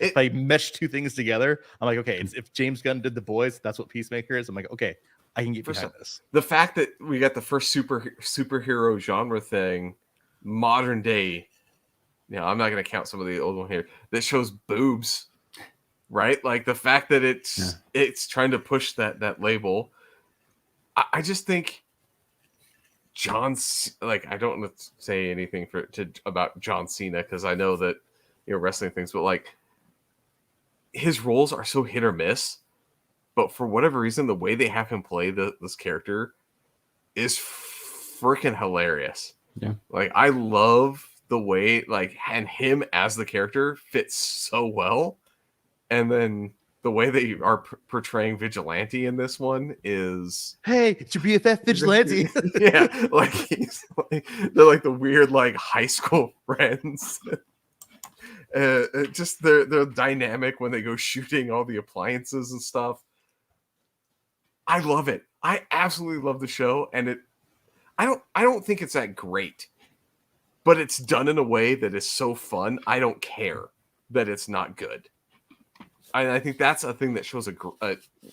if I mesh two things together, I'm like, okay, if James Gunn did The Boys, that's what Peacemaker is. I'm like, okay, I can get behind this. The fact that we got the first superhero genre thing, modern day. I'm not going to count some of the old one here that shows boobs, right? Like the fact that it's trying to push that label. I just think John's like, I don't want to say anything about John Cena because I know that wrestling things, but like his roles are so hit or miss. But for whatever reason, the way they have him play this character is freaking hilarious. Yeah, like I love the way like and him as the character fits so well, and then the way they are portraying Vigilante in this one is, hey, it's your BFF Vigilante. Yeah, like they're like the weird like high school friends. Just they're dynamic when they go shooting all the appliances and stuff. I love it. I absolutely love the show, and I don't think it's that great, but it's done in a way that is so fun. I don't care that it's not good. I think that's a thing that shows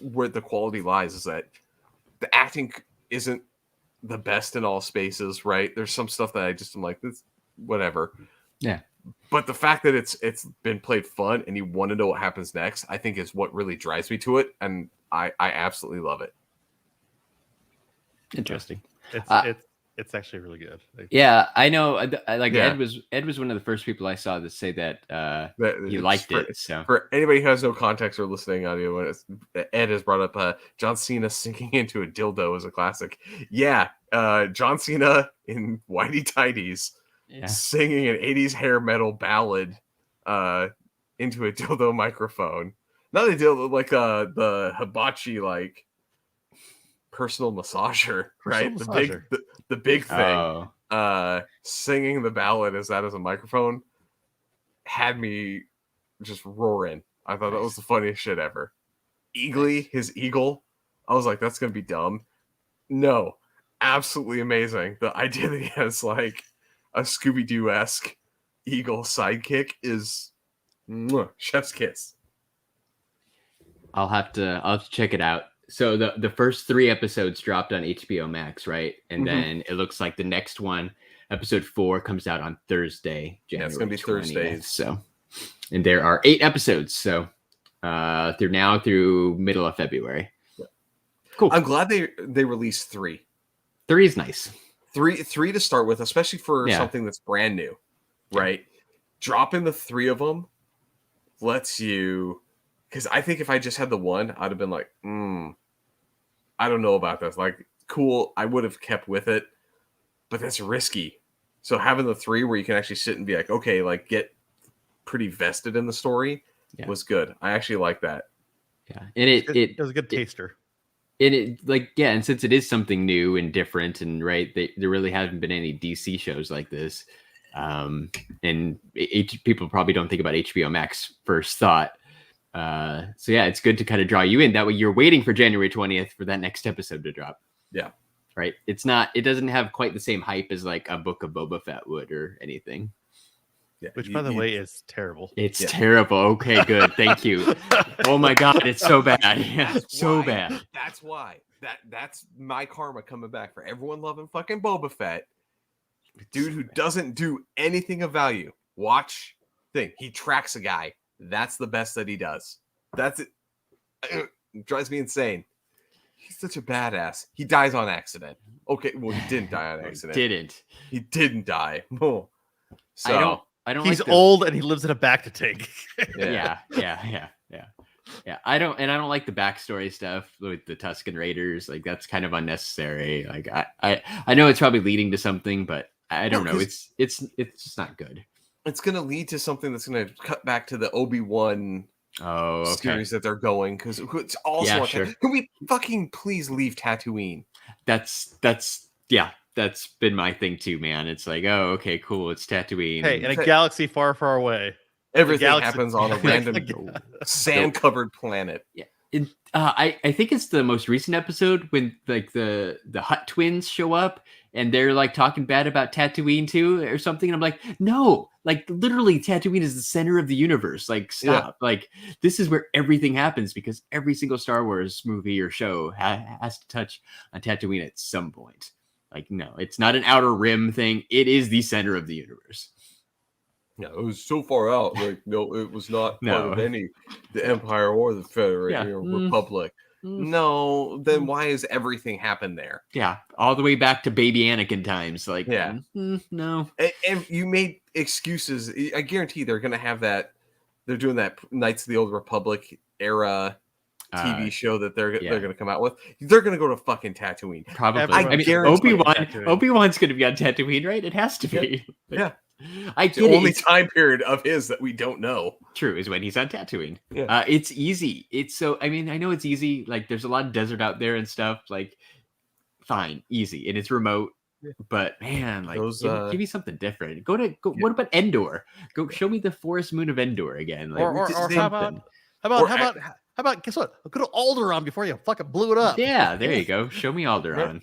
where the quality lies, is that the acting isn't the best in all spaces, right? There's some stuff that I just am like, this, whatever. Yeah. But the fact that it's been played fun and you want to know what happens next, I think is what really drives me to it. And I absolutely love it. Interesting. It's actually really good. Yeah, I know. Like Yeah. Ed was one of the first people I saw to say that he liked it. So for anybody who has no context or listening audio, Ed has brought up John Cena sinking into a dildo as a classic. Yeah, John Cena in whitey tighties singing an 80s hair metal ballad into a dildo microphone. Not a dildo, like the hibachi like personal massager, right? The big thing. Singing the ballad as a microphone had me just roaring. I thought that was the funniest shit ever. Eagly, his eagle. I was like, that's gonna be dumb. No, absolutely amazing. The idea that he has like a Scooby-Doo-esque eagle sidekick is chef's kiss. I'll have to check it out. So the first 3 episodes dropped on HBO Max, right? And then it looks like the next one, episode 4, comes out on Thursday, January. It's gonna be 20th. Thursdays. So, and there are 8 episodes. So through middle of February. Yeah. Cool. I'm glad they released 3. 3 is nice. 3 to start with, especially for something that's brand new, right? Dropping the 3 of them lets you, because I think if I just had the 1, I'd have been like, I don't know about this. Like, cool, I would have kept with it, but that's risky. So having the 3 where you can actually sit and be like, okay, like get pretty vested in the story was good. I actually like that. Yeah, and it was a good taster. And since it is something new and different, and there really haven't been any DC shows like this, and people probably don't think about HBO Max first thought. So yeah, it's good to kind of draw you in. That way you're waiting for January 20th for that next episode to drop. Yeah. Right. It doesn't have quite the same hype as like a Book of Boba Fett would or anything. Yeah. Which, by the way, is terrible. It's terrible. Okay, good. Thank you. Oh my God, it's so bad. Yeah, so bad. That's why. That's my karma coming back for everyone loving fucking Boba Fett. Dude who doesn't do anything of value. Watch thing. He tracks a guy. That's the best that he does. That's it. It drives me insane. He's such a badass. He dies on accident. Okay, well, he didn't die on accident. He didn't die. Oh. So I don't. He's old and he lives in a back to take. Yeah. I don't like the backstory stuff with the Tusken Raiders. Like that's kind of unnecessary. Like I know it's probably leading to something, but I don't know. It's just not good. It's going to lead to something that's going to cut back to the Obi-Wan series that they're going, because it's also can we fucking please leave Tatooine? That's been my thing too, man. It's like, oh, okay, cool, it's Tatooine. Hey, in a galaxy far, far away, everything happens on a random sand-covered planet. Yeah. I think it's the most recent episode when like the Hutt twins show up and they're like talking bad about Tatooine too or something. And I'm like, no, like literally Tatooine is the center of the universe. Like stop. Yeah. Like this is where everything happens because every single Star Wars movie or show has to touch on Tatooine at some point. Like, no, it's not an outer rim thing. It is the center of the universe. No, it was so far out. Like, no, it was not part of the Empire or the Federation Republic. No, then why has everything happened there? Yeah, all the way back to baby Anakin times. Like, no. And you made excuses. I guarantee they're going to have that. They're doing that Knights of the Old Republic era TV show that they're going to come out with. They're going to go to fucking Tatooine. Probably. I mean, Obi-Wan's going to be on Tatooine, right? It has to be. Yeah. The only time period of his that we don't know. True, is when he's on Tatooine. Yeah. It's easy. I know it's easy. Like, there's a lot of desert out there and stuff. Like, fine, easy, and it's remote. Yeah. But man, like, give me something different. Go. What about Endor? Go show me the forest moon of Endor again. Like, or how about guess what? Go to Alderaan before you fucking blew it up. Yeah, there you go. Show me Alderaan.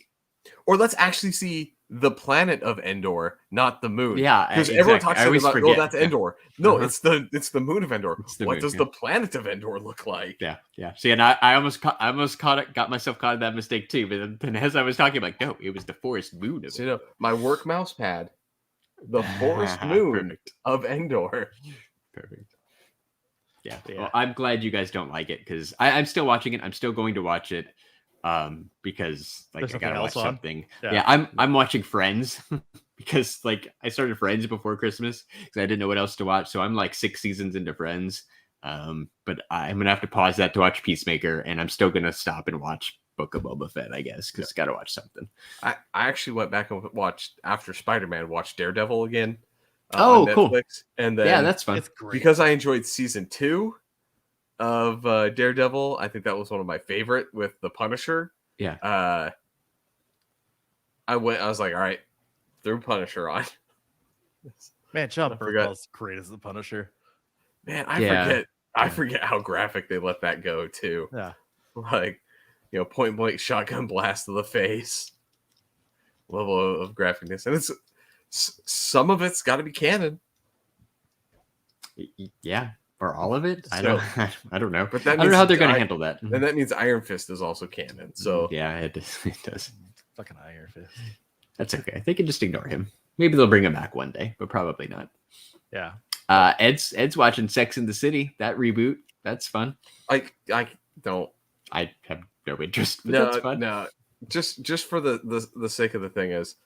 Or let's actually see the planet of Endor, not the moon. Yeah, because everyone talks about, that's Endor. No, it's the moon of Endor. What does the planet of Endor look like? Yeah. See, and I almost got myself caught in that mistake too. But then as I was talking, I'm like, no, it was the forest moon of Endor. My work mouse pad, the forest moon of Endor. Perfect. Yeah. Well, I'm glad you guys don't like it because I'm still watching it. I'm still going to watch it. because like There's I gotta watch something something. Yeah. Yeah, I'm watching Friends because like I started Friends before Christmas because I didn't know what else to watch. So I'm like 6 seasons into Friends. But I'm gonna have to pause that to watch Peacemaker, and I'm still gonna stop and watch Book of Boba Fett, I guess, because gotta watch something. I actually went back and watched after Spider-Man, watched Daredevil again. Oh, on Netflix, cool. And then Yeah, that's fun. It's great. because I enjoyed season 2 of Daredevil. I think that was one of my favorite with the Punisher. Yeah. I was like, all right, threw Punisher on. Man, John I forgot. Bernthald's great as the Punisher. Man, I forget how graphic they let that go too. Yeah. Like, point blank shotgun blast to the face. Level of graphicness, and it's some of it's got to be canon. Yeah, or all of it. I So- don't know. But that I don't means know how they're gonna I- handle that. And that means Iron Fist is also canon. So yeah, it does. Fucking Iron Fist. That's okay. They can just ignore him. Maybe they'll bring him back one day, but probably not. Yeah. Ed's watching Sex in the City, that reboot. That's fun. I don't. I have no interest, but that's fun. No. Just for the sake of the thing is,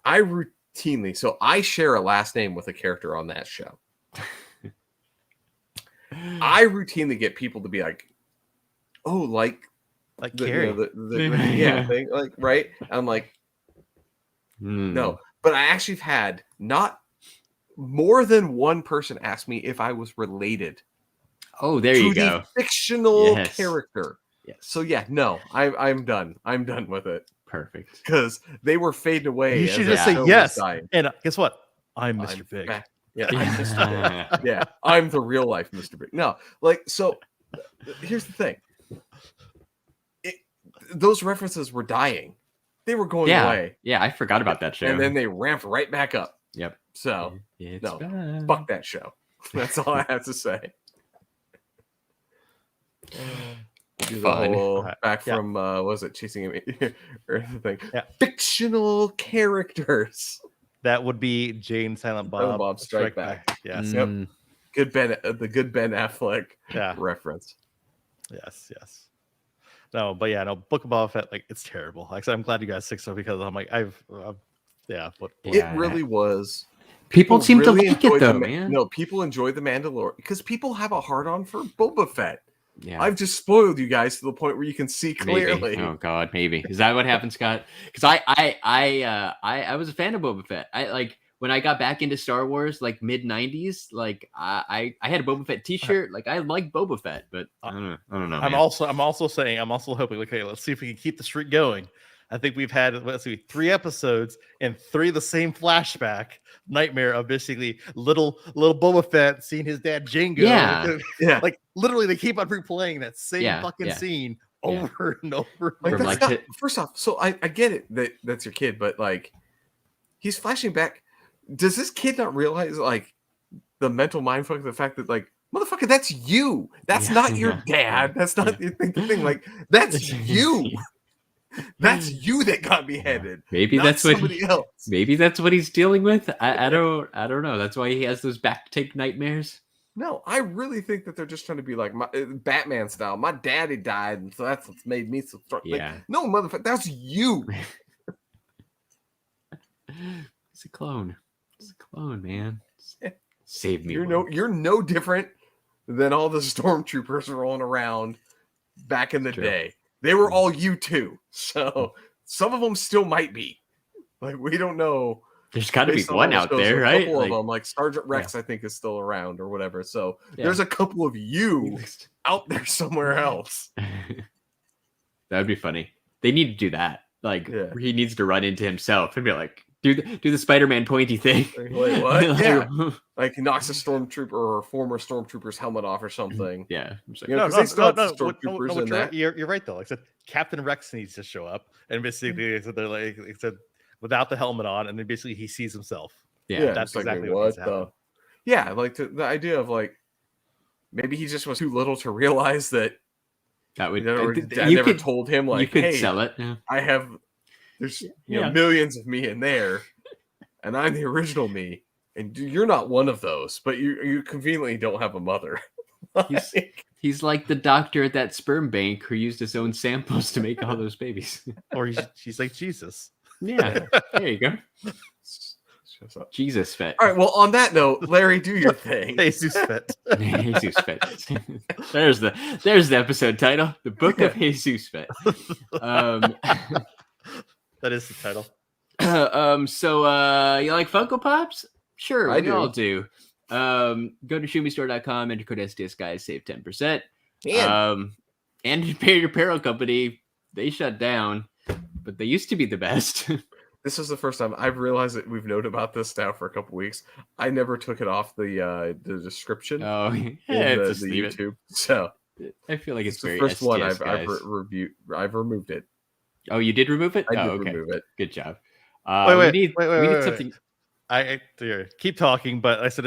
I routinely I share a last name with a character on that show. I routinely get people to be like, "Oh, like Carrie. yeah, thing, like right." I'm like, no, but I actually have had not more than one person ask me if I was related. Oh, there you go. The fictional Yes. character. Yes. So yeah, no, I'm done. I'm done with it Perfect. because they were fading away. You as should the just say show was yes. dying. And guess what? I'm Mr. I'm Big. back. Yeah, I'm Mr. Big. Yeah, I'm the real life Mr. Big. No, so here's the thing. Those references were dying. They were going away. Yeah, I forgot about that show. And then they ramped right back up. Yep. So It's no, back. fuck that show. That's all I have to say. Do the Fun. whole back Yeah. from was it Chasing Amy or anything? Yeah. Fictional characters. That would be Jane Silent Bob. Bob Strike Back. Yes. Yep. Mm, The good Ben Affleck Yeah. reference. Yes. No, but yeah, no. Book of Boba Fett, like it's terrible. Like I said, I'm glad you guys stick so because I'm like yeah, but Yeah. It really was. People seem to really like it enjoyed though, the man. No, people enjoy the Mandalorian because people have a hard on for Boba Fett. Yeah. I've just spoiled you guys to the point where you can see clearly. Maybe. Oh God, maybe is that what happened, Scott? Because I was a fan of Boba Fett. I like when I got back into Star Wars, like mid '90s. Like I had a Boba Fett T-shirt. Like I like Boba Fett, but I don't know. I'm man. also hoping. Okay, let's see if we can keep the streak going. I think we've had 3 episodes and 3 the same flashback nightmare of basically little Boba Fett seeing his dad Jango. Yeah. Yeah. Like literally, they keep on replaying that same Yeah, fucking yeah. scene Yeah. over and over. Like, From, that's like, not, first off, so I get it that's your kid, but like he's flashing back. Does this kid not realize like the mental mindfuck of the fact that like motherfucker, that's you. That's Yeah, not your yeah, dad. That's not the thing. Like that's you. That's you that got beheaded. Maybe not that's what somebody else. maybe that's what he's dealing with. I don't know. That's why he has those back take nightmares. No, I really think that they're just trying to be like my Batman style. My daddy died, and so that's what's made me so strong. Yeah. Like, no, motherfucker, that's you. It's a clone. It's a clone, man. Save me. You're no different than all the stormtroopers rolling around back in the True. day. They were all you too. So some of them still might be. Like we don't know. There's got to be Based on one all out the shows, there, a right? couple of them, like Sergeant Rex, I think is still around or whatever. So Yeah. there's a couple of you out there somewhere else. That would be funny. They need to do that. Like Yeah. he needs to run into himself and be like, do the Spider-Man pointy thing. Wait, what? Yeah. Like he knocks a stormtrooper or a former stormtrooper's helmet off or something. Yeah. I'm just like, You know, No, 'cause they still have no, stormtroopers in you're, that. you're right though. Like I said, Captain Rex needs to show up, and basically, they're like I said, without the helmet on, and then basically he sees himself. yeah. that's it's like, exactly wait, what needs what to the. happen. Yeah, like the idea of like maybe he just was too little to realize that That would dad you never could told him like, you could hey, sell it. Yeah. I have there's Yeah. millions of me in there, and I'm the original me, and you're not one of those, but you conveniently don't have a mother. He's like the doctor at that sperm bank who used his own samples to make all those babies. Or she's like Jesus. Yeah, there you go. Jesus Fet. All right. Well, on that note, Larry, do your thing. Jesus Fet. Jesus Fet. There's the episode title. The Book of Jesus Fet. That is the title. So you like Funko Pops? Sure, I we do. all do. Go to shumistore.com, enter code STS Guys, save 10%. And Painted Apparel Company, they shut down, but they used to be the best. This is the first time I've realized that we've known about this now for a couple weeks. I never took it off the description. Oh, in yeah, the just leave it. YouTube. So I feel like it's the very first STS one Guys. I've removed it. Oh, you did remove it? I did okay. remove it. Good job. Wait, we need something. I keep talking, but I said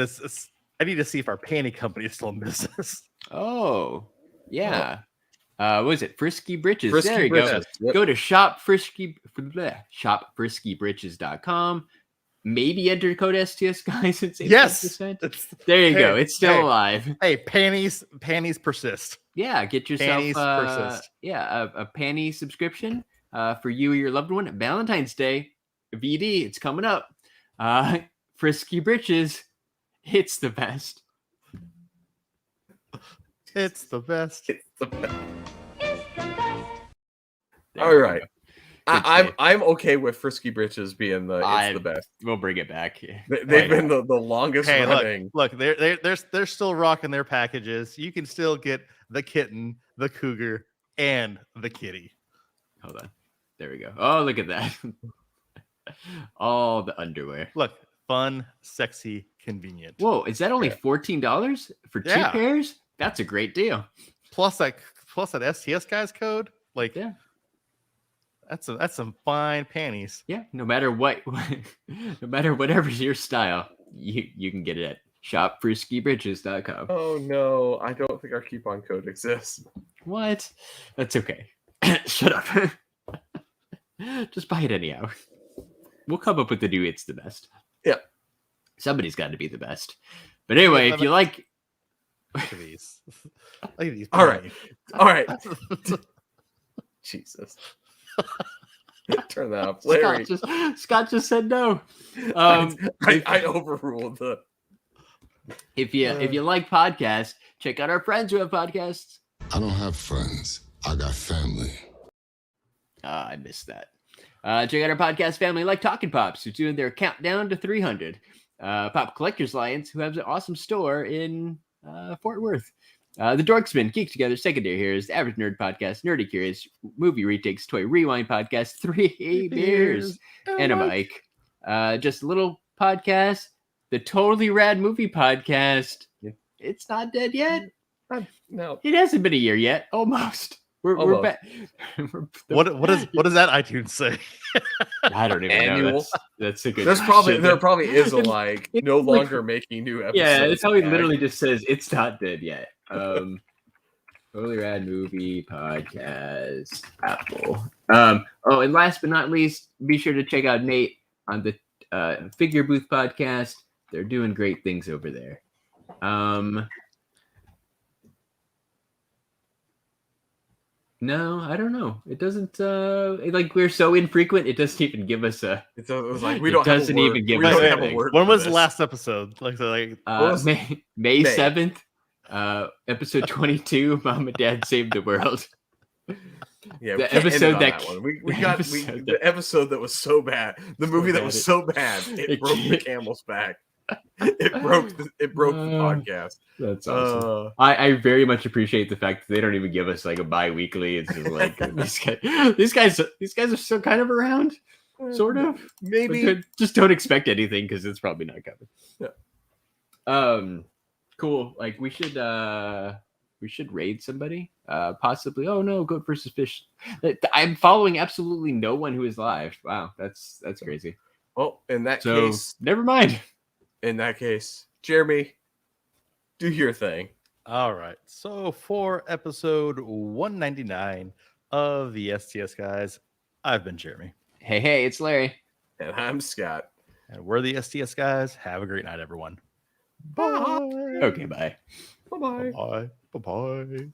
I need to see if our panty company is still in business. Oh, yeah. What is it? Frisky Britches. Frisky there you Britches. go. Yep. Go to shopfriskybritches.com. Maybe enter code STS Guys and save 10%. There you go. It's still alive. Hey, panties persist. Yeah, get yourself Panties persist. a panty subscription for you or your loved one. Valentine's Day, VD, it's coming up. Frisky Britches, it's the best. It's the best. It's the best. All right. I'm okay with Frisky Britches being the best. We'll bring it back. They've been the longest running. Look, they're still rocking their packages. You can still get the kitten, the cougar, and the kitty. Hold on. There we go. Oh, look at that. All the underwear. Look, fun, sexy, convenient. Whoa, is that only $14 for 2 pairs? That's a great deal. Plus that STS Guys code. Like, yeah. That's some fine panties. Yeah, no matter whatever's your style, you can get it at shopfriskybritches.com. Oh no, I don't think our coupon code exists. What? That's okay. Shut up. Just buy it anyhow. We'll come up with the new it's the best. Yeah. Somebody's got to be the best. But anyway, if you like look at these. Look at these. All right. Jesus. Turn that up, Larry. Scott just said no. I overruled the. If you like podcasts, check out our friends who have podcasts. I don't have friends. I got family. I missed that. Check out our podcast family like Talking Pops, who's doing their countdown to 300. Pop Collectors Alliance, who has an awesome store in Fort Worth. The Dorksman, Geek Together, Secondary Heroes, the Average Nerd Podcast, Nerdy Curious, Movie Retakes, Toy Rewind Podcast, 3 beers, and a mic. Just a little podcast, the Totally Rad Movie Podcast. It's not dead yet. No, it hasn't been a year yet. Almost. We're back. What does that iTunes say? I don't even know. That's a good. There probably is a no longer making new episodes. Yeah, it's probably literally just says it's not dead yet. Totally Rad Movie Podcast, Apple. Oh, and last but not least, be sure to check out Nate on the Figure Booth Podcast. They're doing great things over there. No, I don't know. It doesn't we're so infrequent. It doesn't even give us a. It was like we don't. It doesn't even give us a word. When was the last episode? May 7th, episode 22. Mom and Dad Saved the World. Yeah, the episode that one. The episode that was so bad. The movie that was so bad it broke the camel's back. It broke the podcast. That's awesome. I very much appreciate the fact that they don't even give us a bi-weekly. It's just like these guys are still kind of around, sort of. Maybe just don't expect anything because it's probably not coming. Yeah. Cool. We should raid somebody. Possibly. Oh no, Goat versus Fish. I'm following absolutely no one who is live. Wow, that's crazy. Well, in that case, never mind. In that case, Jeremy, do your thing. All right. So for episode 199 of the STS Guys, I've been Jeremy. Hey, it's Larry. And I'm Scott. And we're the STS Guys. Have a great night, everyone. Bye. Okay, bye. Bye-bye. Bye. Bye. Bye.